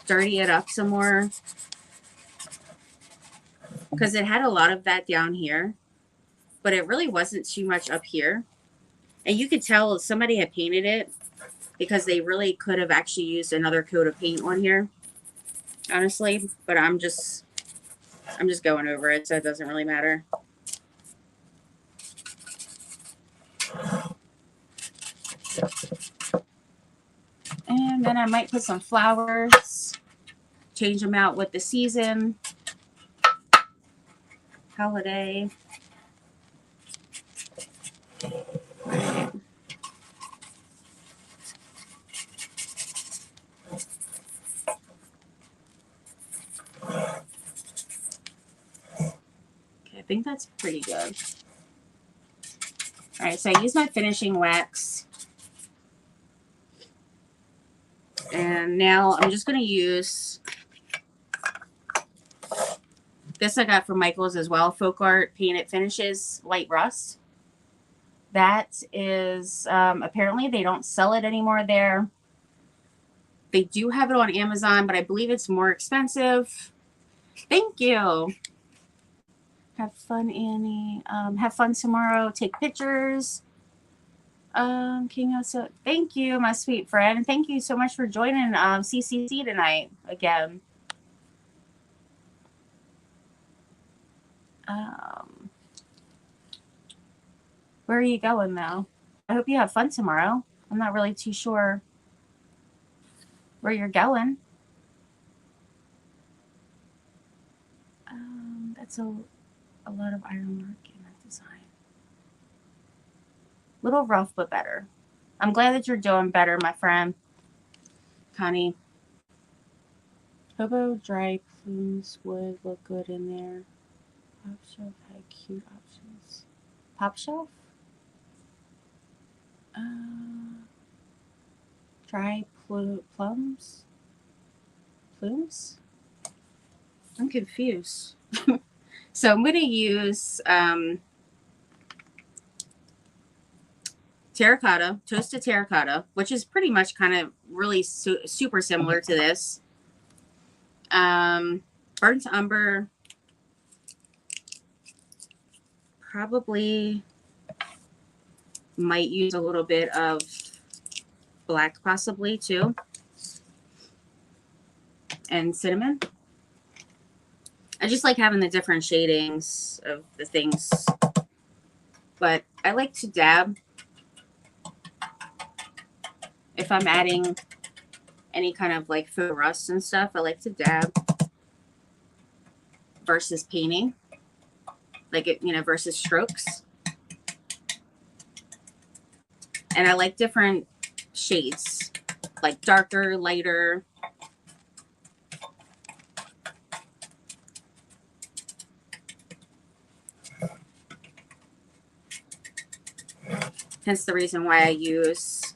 Dirty it up some more. Because it had a lot of that down here. But it really wasn't too much up here. And you could tell somebody had painted it because they really could have actually used another coat of paint on here. Honestly. But I'm just going over it, so it doesn't really matter. And then I might put some flowers, change them out with the season, holiday. Right. Okay, I think that's pretty good. All right, so I use my finishing wax. And now I'm just going to use this I got from Michael's as well. Folk Art Painted Finishes Light Rust. That is, apparently they don't sell it anymore there. They do have it on Amazon, but I believe it's more expensive. Thank you. Have fun, Annie. Have fun tomorrow. Take pictures. King also, thank you, my sweet friend. And thank you so much for joining CCC tonight again. Where are you going though? I hope you have fun tomorrow. I'm not really too sure where you're going. That's a lot of ironwork in that design. Little rough, but better. I'm glad that you're doing better, my friend. Connie. Hobo dry plumes would look good in there. Pop shelf had cute options. Pop shelf? Dry plums? Plumes? I'm confused. So I'm going to use terracotta, toasted terracotta, which is pretty much kind of really super similar to this. Burnt umber. Probably might use a little bit of black possibly too. And cinnamon. I just like having the different shadings of the things. But I like to dab if I'm adding any kind of like faux rust and stuff, I like to dab versus painting, like it, versus strokes. And I like different shades, like darker, lighter. Hence the reason why I use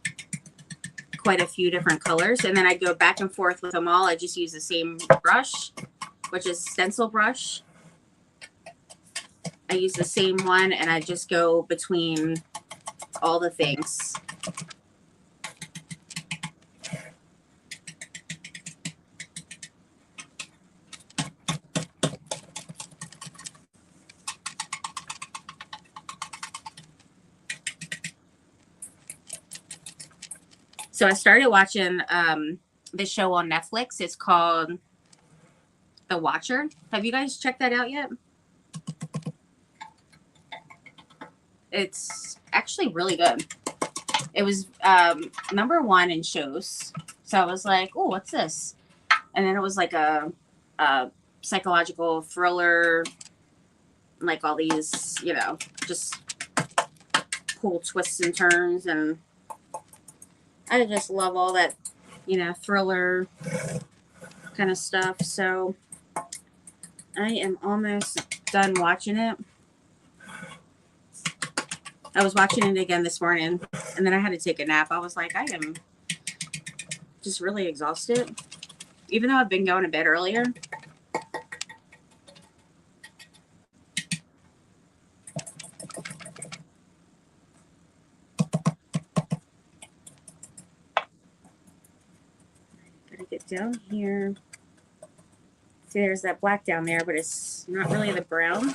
quite a few different colors. And then I go back and forth with them all. I just use the same brush, which is stencil brush. I use the same one and I just go between all the things. So I started watching this show on Netflix. It's called The Watcher. Have you guys checked that out yet? It's actually really good. It was #1 in shows. So I was like, oh, what's this? And then it was like a psychological thriller, like all these, just cool twists and turns. And I just love all that, thriller kind of stuff. So I am almost done watching it. I was watching it again this morning, and then I had to take a nap. I was like, I am just really exhausted. Even though I've been going to bed earlier. Gotta get down here. See, there's that black down there, but it's not really the brown.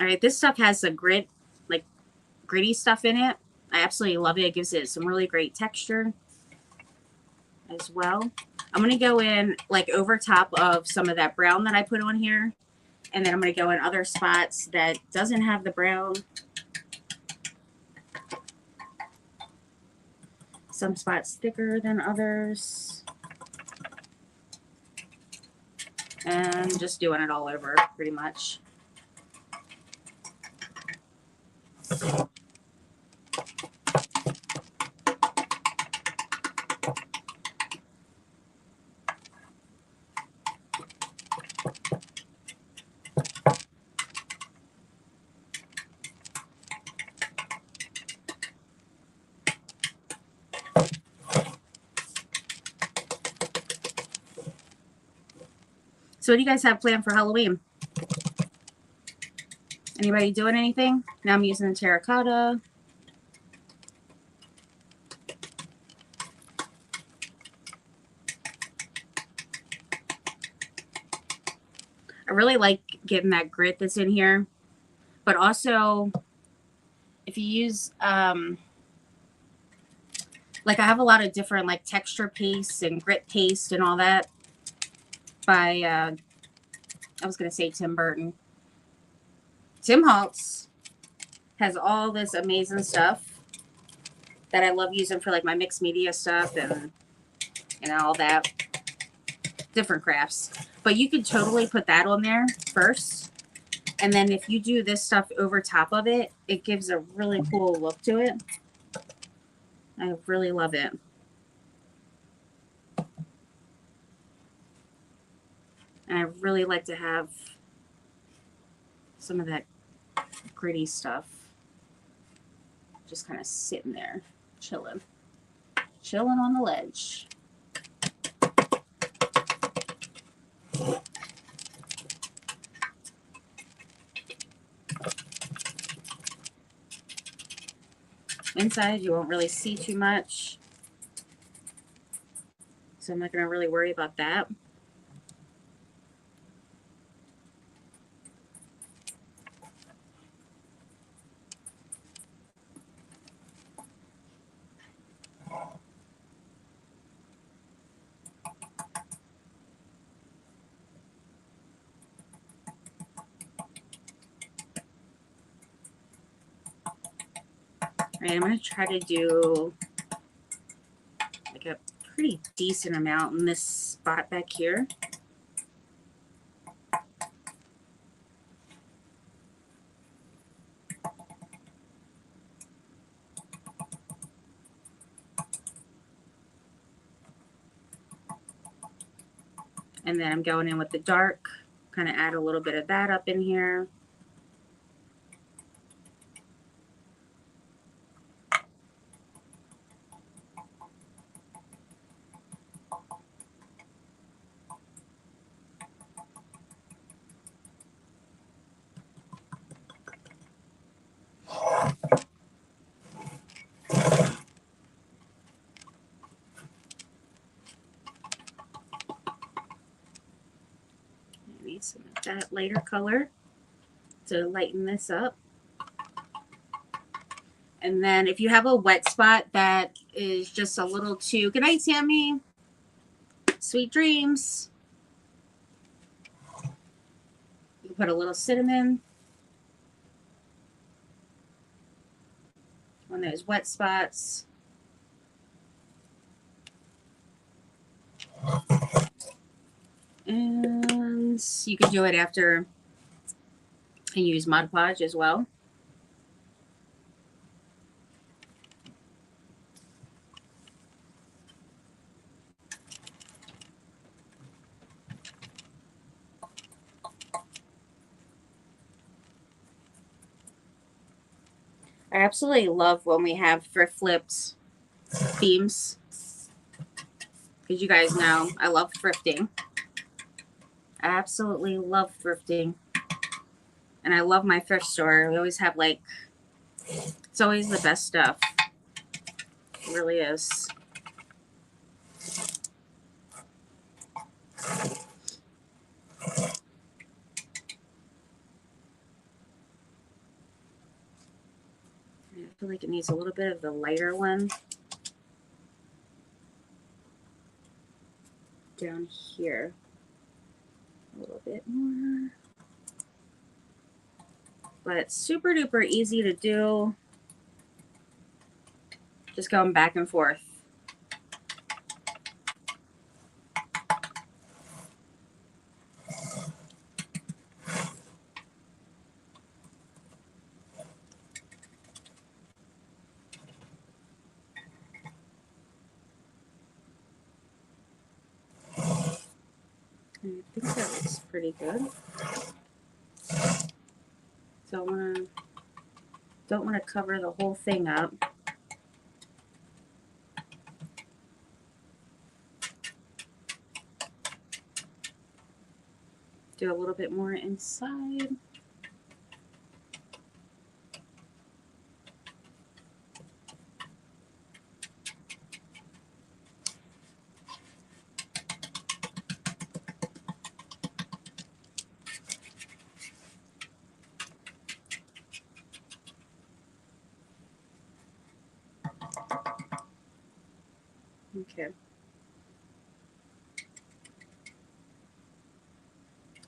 All right, this stuff has a gritty stuff in it. I absolutely love it. It gives it some really great texture as well. I'm going to go in like over top of some of that brown that I put on here. And then I'm going to go in other spots that doesn't have the brown. Some spots thicker than others. And just doing it all over pretty much. So what do you guys have planned for Halloween? Anybody doing anything? Now I'm using the terracotta. I really like getting that grit that's in here. But also, if you use, like I have a lot of different like texture paste and grit paste and all that by, I was going to say Tim Burton. Tim Holtz has all this amazing stuff that I love using for like my mixed media stuff and, all that. Different crafts. But you could totally put that on there first. And then if you do this stuff over top of it, it gives a really cool look to it. I really love it. And I really like to have some of that gritty stuff just kind of sitting there, chilling on the ledge. Inside, you won't really see too much, so I'm not going to really worry about that. right, I'm going to try to do like a pretty decent amount in this spot back here. And then I'm going in with the dark, kind of add a little bit of that up in here. I need some of that lighter color to lighten this up. And then if you have a wet spot that is just a little too, good night, Sammy. Sweet dreams. You can put a little cinnamon on those wet spots. And you can do it after and use Mod Podge as well. I absolutely love when we have thrift flipped themes, because you guys know I love thrifting. I absolutely love thrifting. And I love my thrift store. We always have like, it's always the best stuff. It really is. I feel like it needs a little bit of the lighter one down here. A little bit more. But it's super duper easy to do. Just going back and forth. I think that looks pretty good. So don't want to cover the whole thing up. Do a little bit more inside. Okay.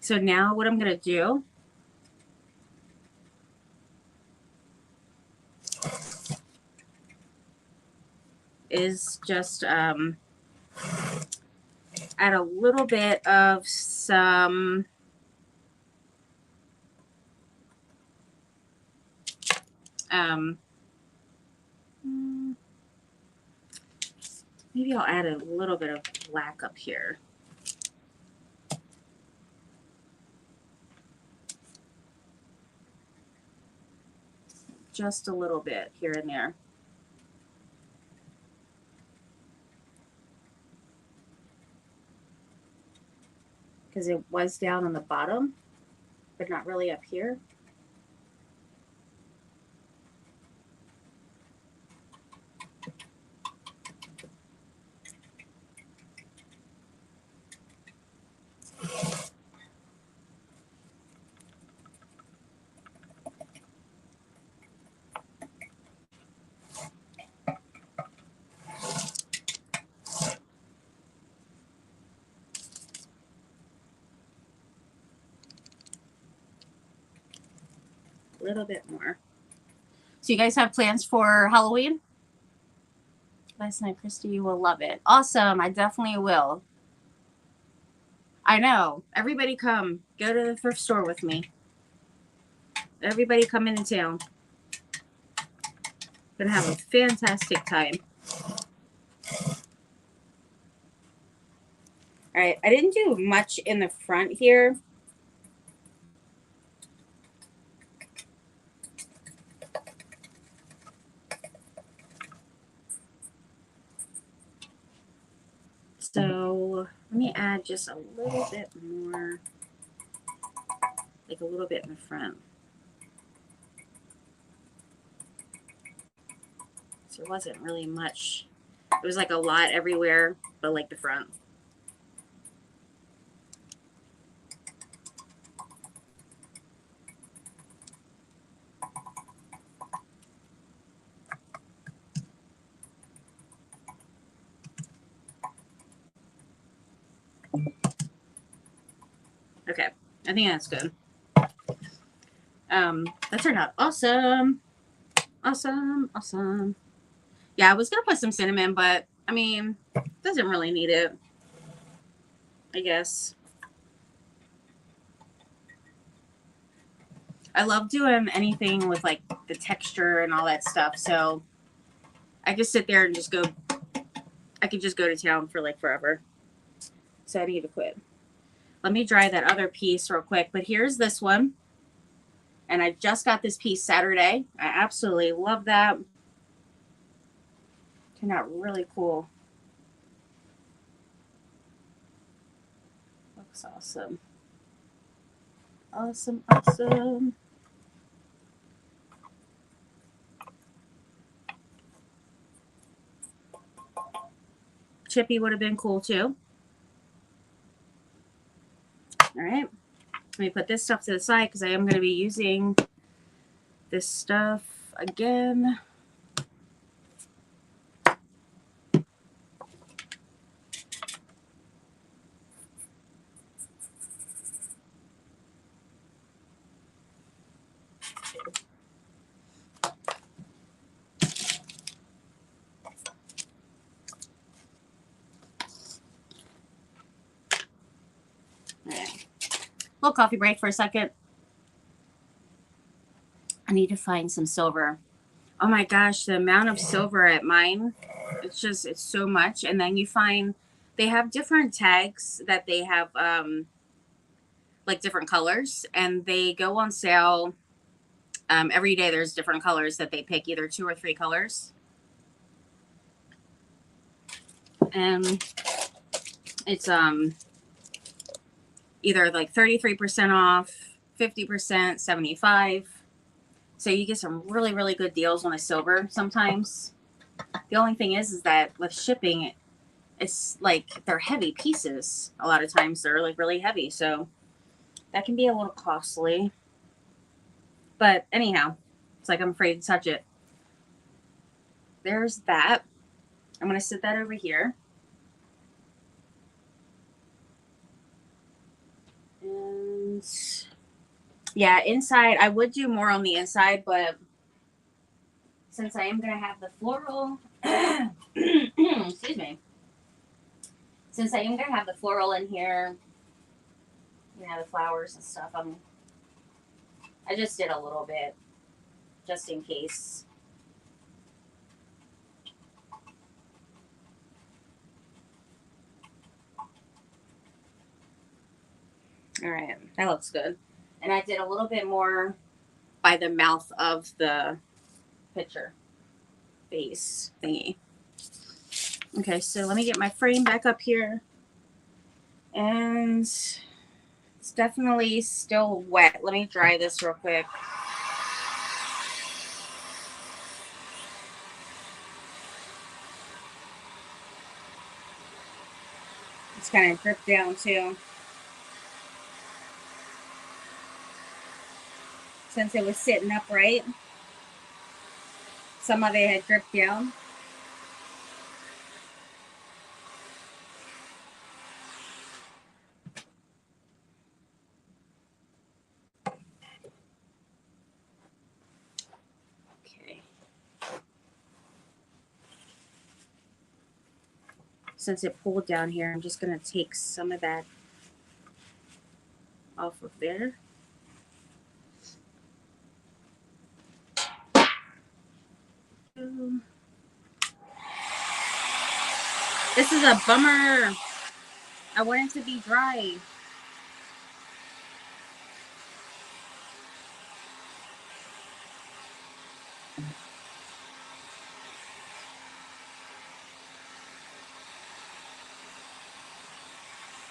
So now what I'm going to do is just add a little bit of some maybe I'll add a little bit of black up here. Just a little bit here and there. Because it was down on the bottom, but not really up here. A little bit more. So you guys have plans for Halloween? Last night, Christy, you will love it. Awesome. I definitely will. I know. Everybody come. Go to the thrift store with me. Everybody come into town. Gonna have a fantastic time. All right. I didn't do much in the front here. So let me add just a little bit more, like a little bit in the front. So there wasn't really much. It was like a lot everywhere, but like the front. Okay, I think that's good. That turned out awesome. Awesome. Yeah, I was gonna put some cinnamon, but I mean, doesn't really need it, I guess. I love doing anything with like the texture and all that stuff, so I just sit there and just go. I could just go to town for like forever. So I need to quit. Let me dry that other piece real quick. But here's this one. And I just got this piece Saturday. I absolutely love that. Turned out really cool. Looks awesome. Awesome. Chippy would have been cool too. All right. Let me put this stuff to the side because I am going to be using this stuff again. All right. Little coffee break for a second. I need to find some silver. Oh my gosh, the amount of silver at mine, it's so much. And then you find they have different tags that they have like different colors, and they go on sale every day. There's different colors that they pick, either 2 or 3 colors, and it's either like 33% off, 50%, 75. So you get some really good deals on the silver sometimes. The only thing is that with shipping, it's like they're heavy pieces. A lot of times they're like really heavy, so that can be a little costly. But anyhow, it's like I'm afraid to touch it. There's that. I'm going to sit that over here. And yeah, inside, I would do more on the inside, but since I am going to have the floral, excuse me. Since I am going to have the floral in here, you know, the flowers and stuff, I just did a little bit just in case. All right, that looks good. And I did a little bit more by the mouth of the picture base thingy. Okay, so let me get my frame back up here. And it's definitely still wet. Let me dry this real quick. It's kind of dripped down too. Since it was sitting upright, some of it had dripped down. Okay. since it pulled down here, I'm just going to take some of that off of there. This is a bummer. I want it to be dry.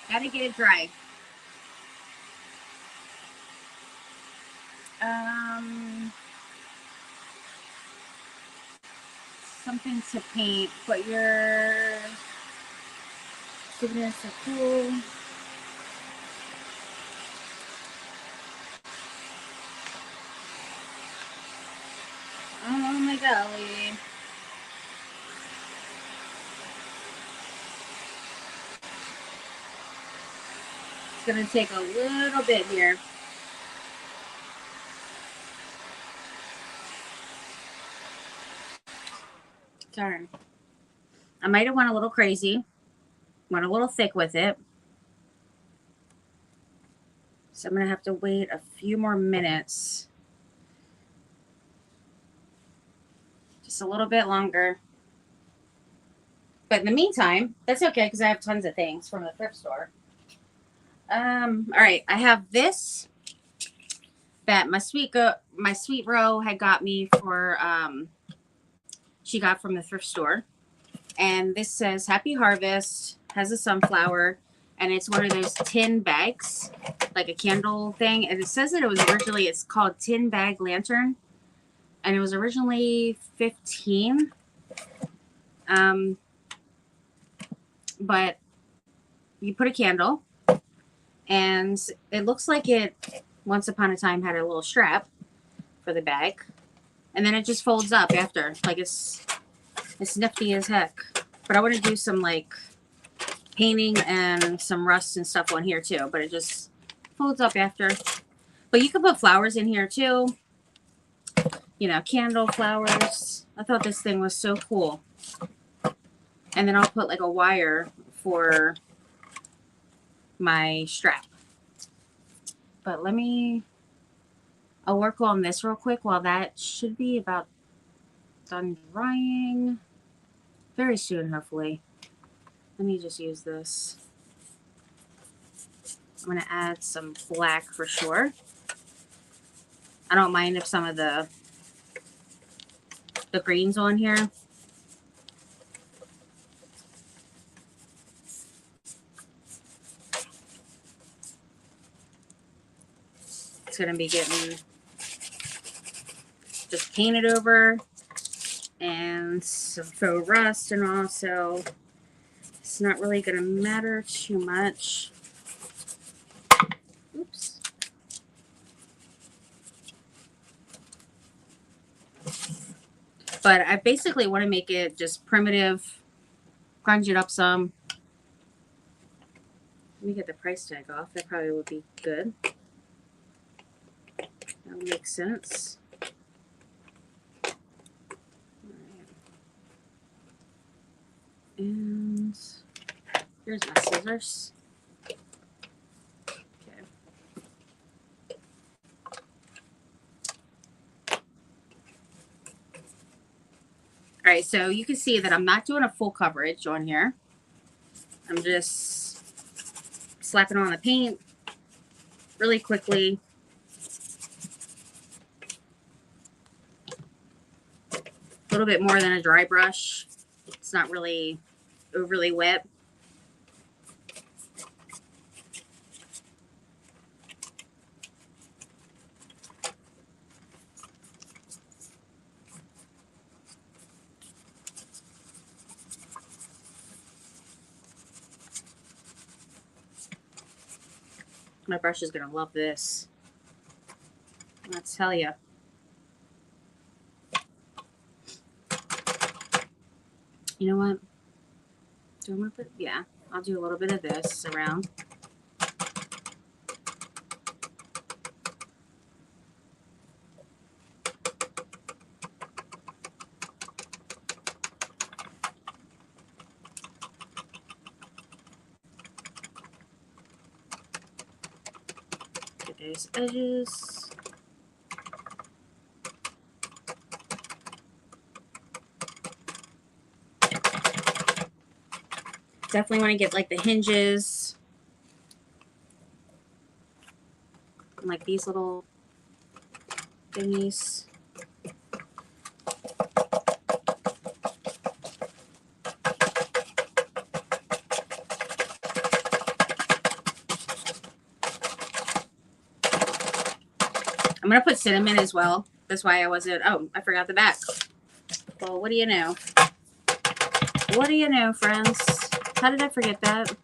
Gotta get it dry. Something to paint, but you're giving us a cool. Oh my golly. It's gonna take a little bit here. Darn. I might have went a little crazy. Went a little thick with it. So I'm going to have to wait a few more minutes. Just a little bit longer. But in the meantime, that's okay because I have tons of things from the thrift store. All right. I have this that my sweet Ro had got me for, she got from the thrift store. And this says Happy Harvest, has a sunflower, and it's one of those tin bags, like a candle thing. And it says that it was originally, it's called Tin Bag Lantern. And it was originally $15. But you put a candle, and it looks like it once upon a time had a little strap for the bag. And then it just folds up after. Like it's nifty as heck. But I want to do some like painting and some rust and stuff on here too. But it just folds up after. But you can put flowers in here too. You know, candle flowers. I thought this thing was so cool. And then I'll put like a wire for my strap. But I'll work on this real quick while that should be about done drying very soon, hopefully. Let me just use this. I'm going to add some black for sure. I don't mind if some of the green's on here. It's going to be getting just painted over and some faux rust, and also it's not really going to matter too much. Oops. But I basically want to make it just primitive, grunge it up some. Let me get the price tag off. That probably would be good. That would make sense. And here's my scissors. Okay. All right, so you can see that I'm not doing a full coverage on here. I'm just slapping on the paint really quickly. A little bit more than a dry brush. It's not really overly wet. My brush is going to love this. I'll tell you. You know what? Do I want to put, yeah, I'll do a little bit of this around. those edges. Definitely want to get like the hinges. And like these little thingies. I'm going to put cinnamon as well. That's why I wasn't, oh, I forgot the back. Well, what do you know? What do you know, friends? How did I forget that?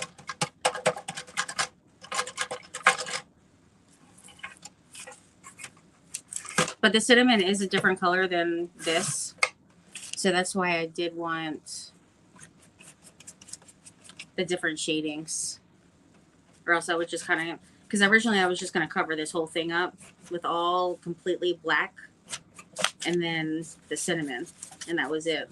But the cinnamon is a different color than this. So that's why I did want the different shadings. Or else I would just kind of, because originally I was just going to cover this whole thing up with all completely black. And then the cinnamon. And that was it.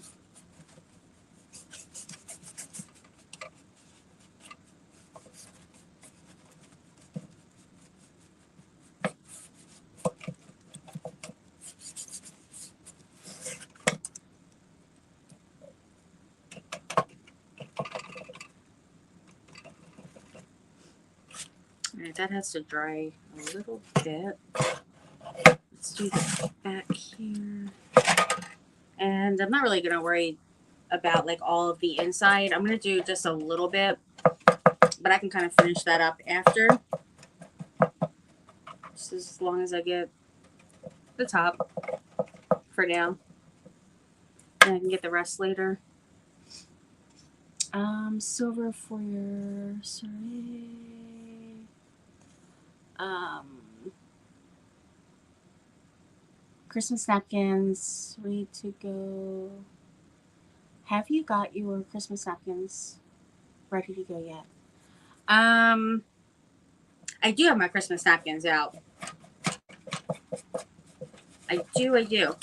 Alright, that has to dry a little bit. Let's do the back here. And I'm not really going to worry about like all of the inside. I'm going to do just a little bit, but I can kind of finish that up after. Just as long as I get the top for now. And I can get the rest later. Silver for your, sorry. Christmas napkins, ready to go. Have you got your Christmas napkins ready to go yet? I do have my Christmas napkins out. I do.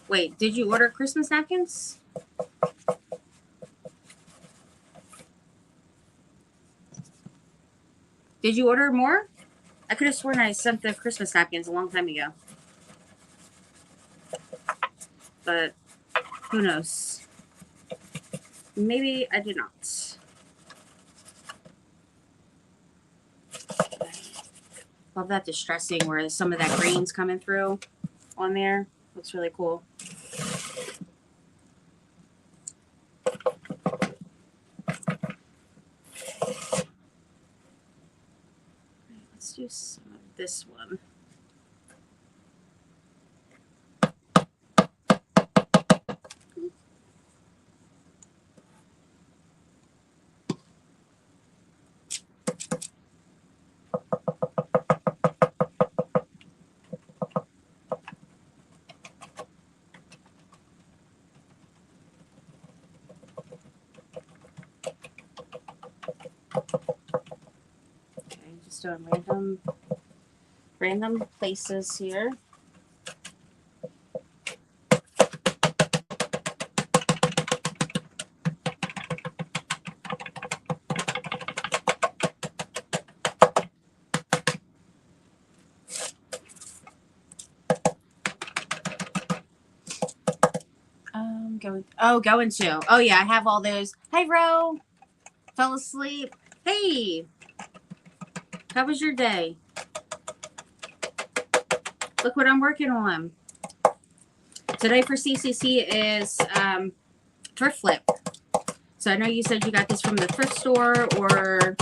Wait, did you order Christmas napkins? Did you order more? I could have sworn I sent the Christmas napkins a long time ago. But who knows? Maybe I did not. Love that distressing where some of that green's coming through on there. Looks really cool. Let's do some of this one. Just doing random places here. Going to. Oh yeah, I have all those. Hey Ro, fell asleep. Hey, how was your day? Look what I'm working on. Today for CCC is Thrift Flip. So I know you said you got this from the thrift store or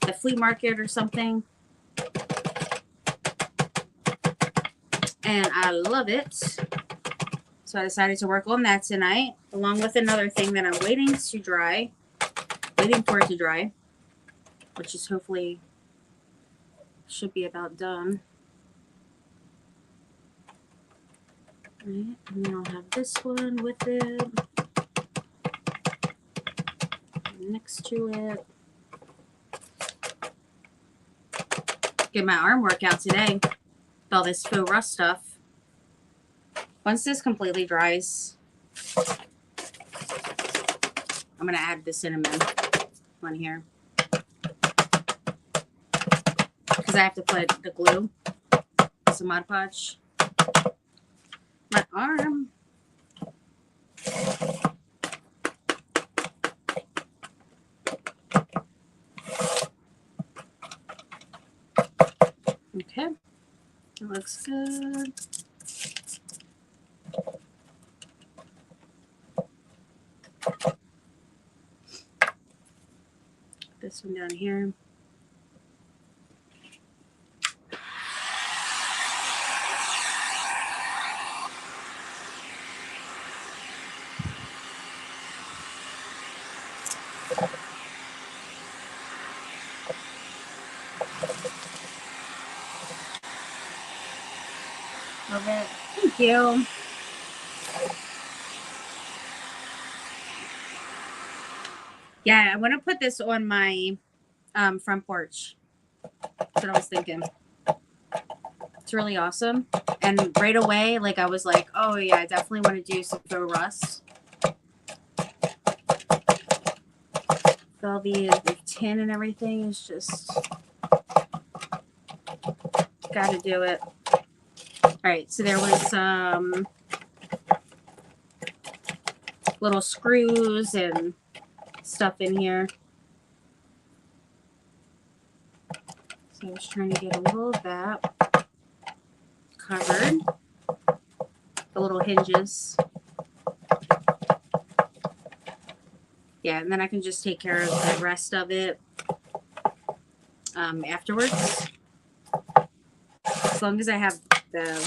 the flea market or something. And I love it. So I decided to work on that tonight, along with another thing that I'm waiting to dry. Waiting for it to dry, which is hopefully should be about done. Right, and then I'll have this one with it. Next to it. Get my arm workout today with all this faux rust stuff. Once this completely dries, I'm going to add the cinnamon on here. Because I have to put the glue, some Mod Podge. My arm. Okay, it looks good. This one down here. Love it. Thank you. Yeah, I want to put this on my front porch. That's what I was thinking. It's really awesome. And right away, like I was like, oh yeah, I definitely want to do some faux rust. All the tin and everything is just gotta do it. All right, so there was some little screws and stuff in here. So I was trying to get a little of that covered. The little hinges. Yeah, and then I can just take care of the rest of it afterwards. As long as I have the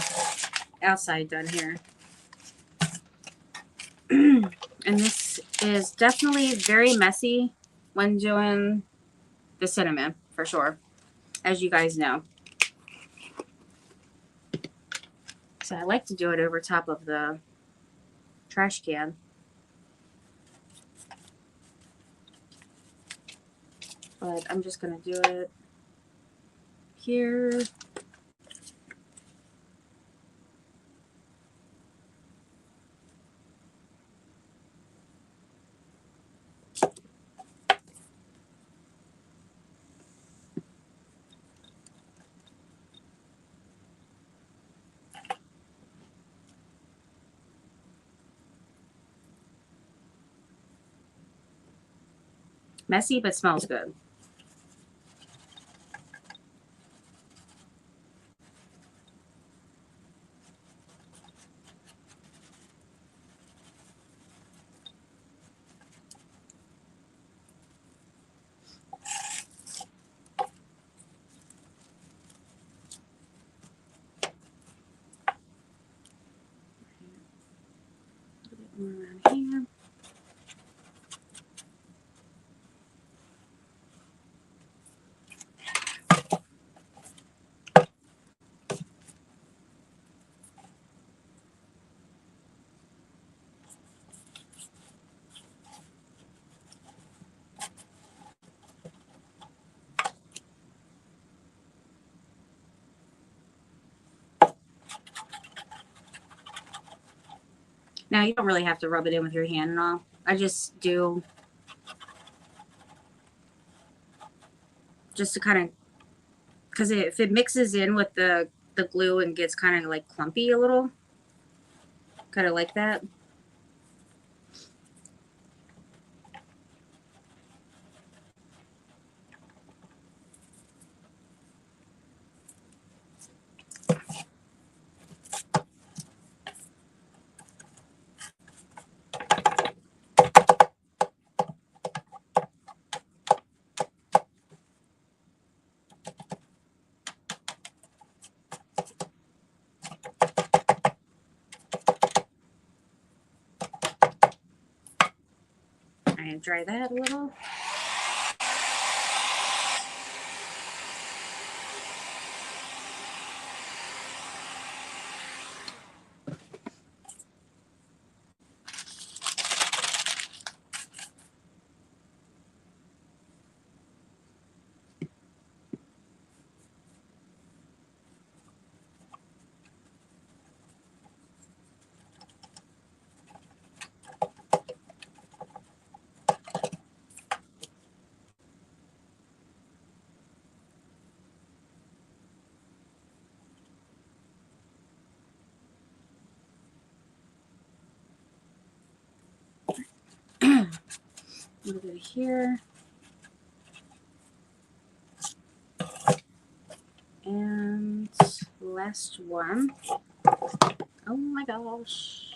outside done here. And this is definitely very messy when doing the cinnamon, for sure, as you guys know. So I like to do it over top of the trash can. But I'm just going to do it here. Messy, but smells good. A bit more around here. Now, you don't really have to rub it in with your hand and all. I just do just to kind of, because if it mixes in with the glue and gets kind of like clumpy a little, kind of like that. And dry that a little. A little bit here. And last one. Oh my gosh.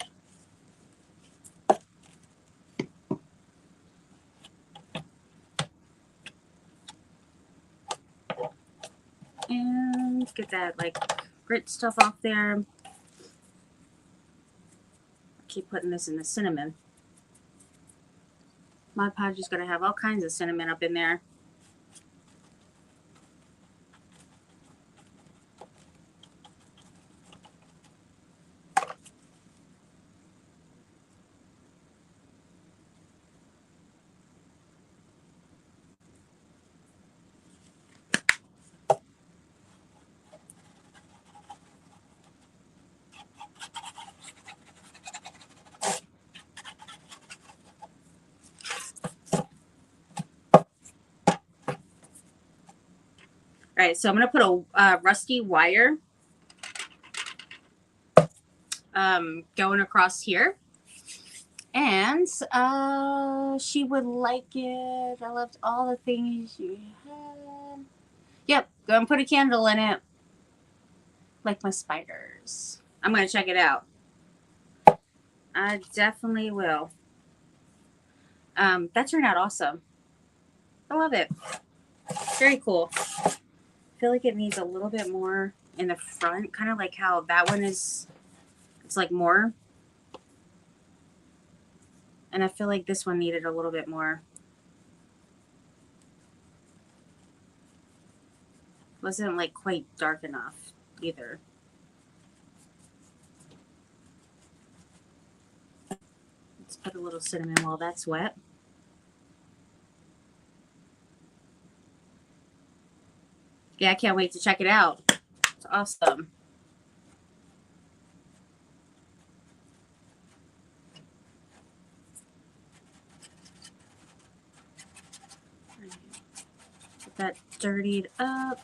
And get that like grit stuff off there. Keep putting this in the cinnamon. Mod Podge is going to have all kinds of cinnamon up in there. All right, so I'm going to put a rusty wire going across here. And she would like it. I loved all the things you had. Yep, go and put a candle in it. Like my spiders. I'm going to check it out. I definitely will. That turned out awesome. I love it. Very cool. I feel like it needs a little bit more in the front, kind of like how that one is. It's like more. And I feel like this one needed a little bit more. Wasn't like quite dark enough either. Let's put a little cinnamon while that's wet. Yeah, I can't wait to check it out. It's awesome. Get that dirtied up.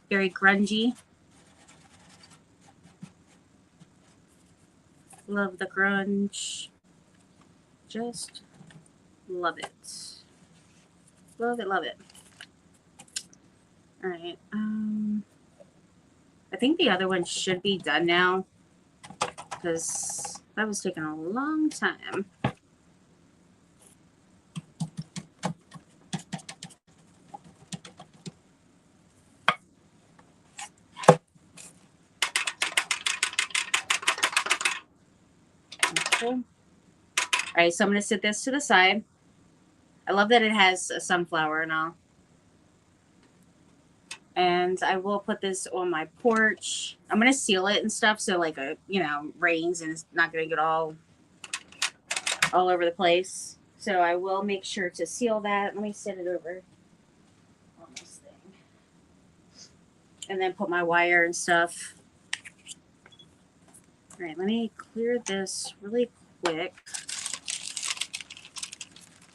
Very grungy. Love the grunge. Just love it. Love it, love it. All right. I think the other one should be done now because that was taking a long time. Okay. All right, so I'm going to set this to the side. I love that it has a sunflower and all. And I will put this on my porch. I'm going to seal it and stuff so like rains and it's not going to get all over the place. So I will make sure to seal that. Let me set it over on this thing. And then put my wire and stuff. All right, let me clear this really quick.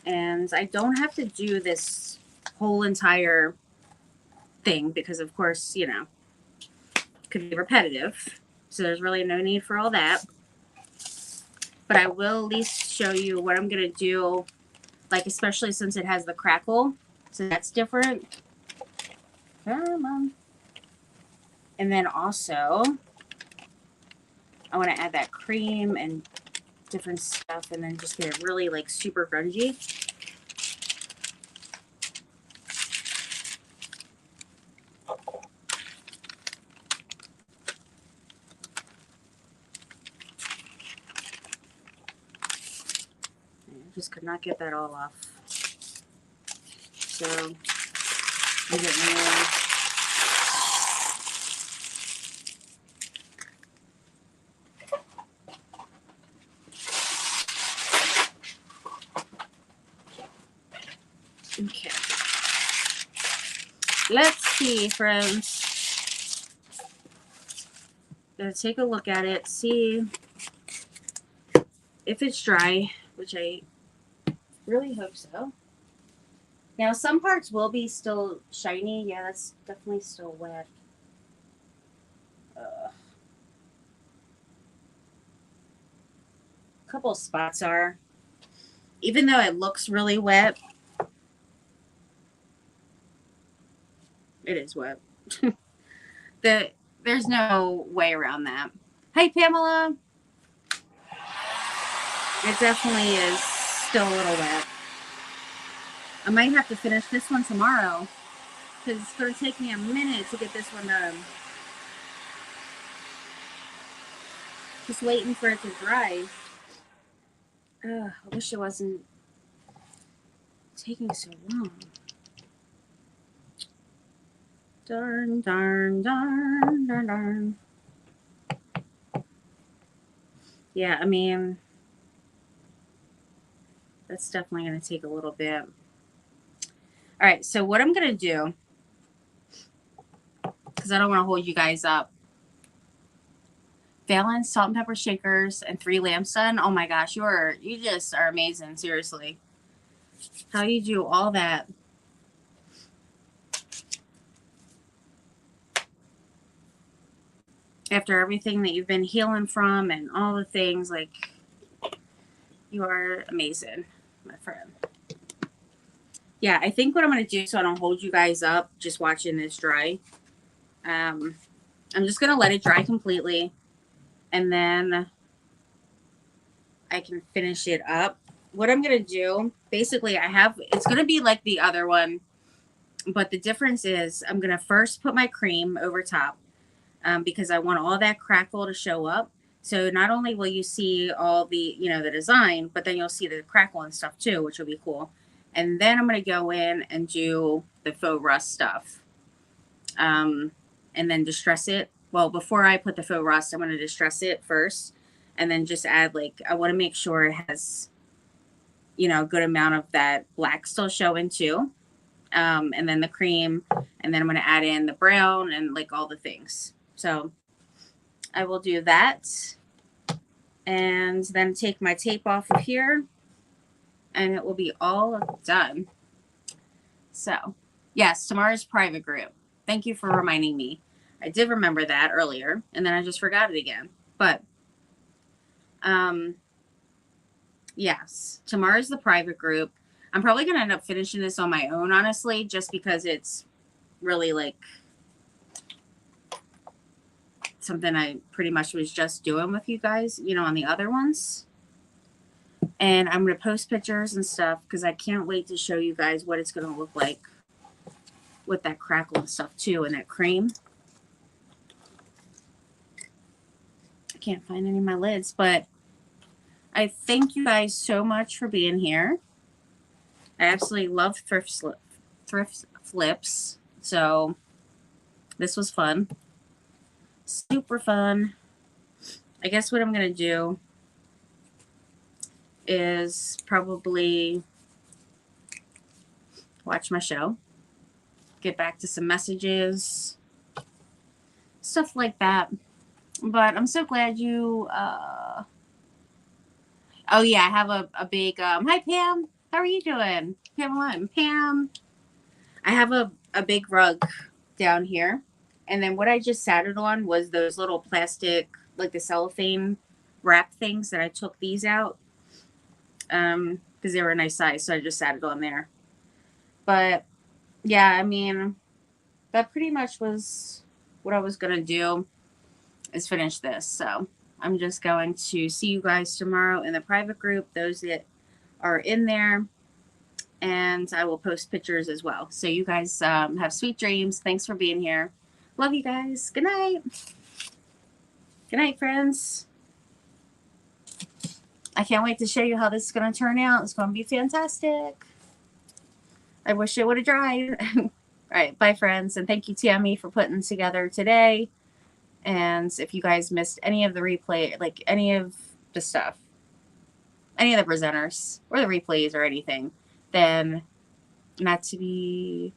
And I don't have to do this whole entire thing because, of course, it could be repetitive. So there's really no need for all that. But I will at least show you what I'm going to do, like especially since it has the crackle. So that's different. Come on. And then also, I want to add that cream and different stuff and then just get it really like super grungy. I just could not get that all off. So, I'm getting more. Okay. Let's see, friends. Gonna take a look at it, see if it's dry, which I really hope so. Now, some parts will be still shiny. Yeah, that's definitely still wet. A couple spots are. even though it looks really wet, it is wet. There's no way around that. Hey, Pamela. It definitely is still a little wet. I might have to finish this one tomorrow because it's going to take me a minute to get this one done. Just waiting for it to dry. Ugh, I wish it wasn't taking so long. Darn, darn, darn, darn, darn. Yeah, I mean, that's definitely going to take a little bit. All right, so what I'm going to do, because I don't want to hold you guys up. Valence, salt and pepper shakers, and 3 lamps done. Oh my gosh, you just are amazing, seriously. How you do all that. After everything that you've been healing from and all the things, like, you are amazing, my friend. Yeah, I think what I'm going to do so I don't hold you guys up just watching this dry, I'm just going to let it dry completely, and then I can finish it up. What I'm going to do, basically, it's going to be like the other one, but the difference is I'm going to first put my cream over top because I want all that crackle to show up. So not only will you see all the, the design, but then you'll see the crackle and stuff too, which will be cool. And then I'm going to go in and do the faux rust stuff. And then distress it. Well, before I put the faux rust, I'm going to distress it first. And then just add, I want to make sure it has, a good amount of that black still showing too. And then the cream. And then I'm going to add in the brown and all the things. So I will do that. And then take my tape off of here. And it will be all done. So, yes, tomorrow's private group. Thank you for reminding me. I did remember that earlier, and then I just forgot it again. But, yes, tomorrow's the private group. I'm probably going to end up finishing this on my own, honestly, just because it's really, something I pretty much was just doing with you guys, on the other ones. And I'm going to post pictures and stuff because I can't wait to show you guys what it's going to look like with that crackle and stuff too, and that cream. I can't find any of my lids, but I thank you guys so much for being here. I absolutely love thrift flips, so this was fun. Super fun. I guess what I'm going to do is probably watch my show, get back to some messages, stuff like that. But I'm so glad you, oh yeah, I have a big, hi Pam, how are you doing? Pamela and Pam. I have a big rug down here. And then what I just sat it on was those little plastic, the cellophane wrap things that I took these out. Because they were a nice size, so I just sat it on there. But yeah, I mean, that pretty much was what I was gonna do, is finish this. So I'm just going to see you guys tomorrow in the private group, those that are in there, and I will post pictures as well. So you guys have sweet dreams. Thanks for being here. Love you guys. Good night. Good night, friends. I can't wait to show you how this is going to turn out. It's going to be fantastic. I wish it would have dried. All right. Bye, friends. And thank you, Tammy, for putting together today. And if you guys missed any of the replay, any of the stuff, any of the presenters or the replays or anything, then not to be,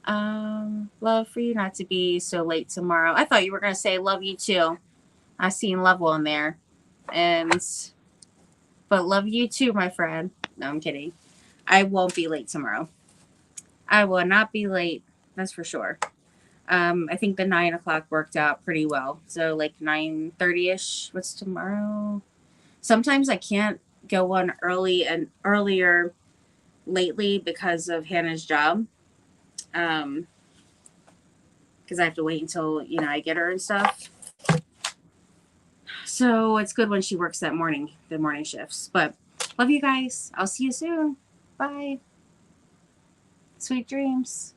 love for you not to be so late tomorrow. I thought you were going to say love you too. I seen Lovewell in there. But love you too, my friend. No, I'm kidding. I won't be late tomorrow. I will not be late. That's for sure. I think the 9 o'clock worked out pretty well. So 9:30ish. What's tomorrow? Sometimes I can't go on early and earlier lately because of Hannah's job. Because I have to wait until, you know, I get her and stuff. So it's good when she works the morning shifts. But love you guys. I'll see you soon. Bye. Sweet dreams.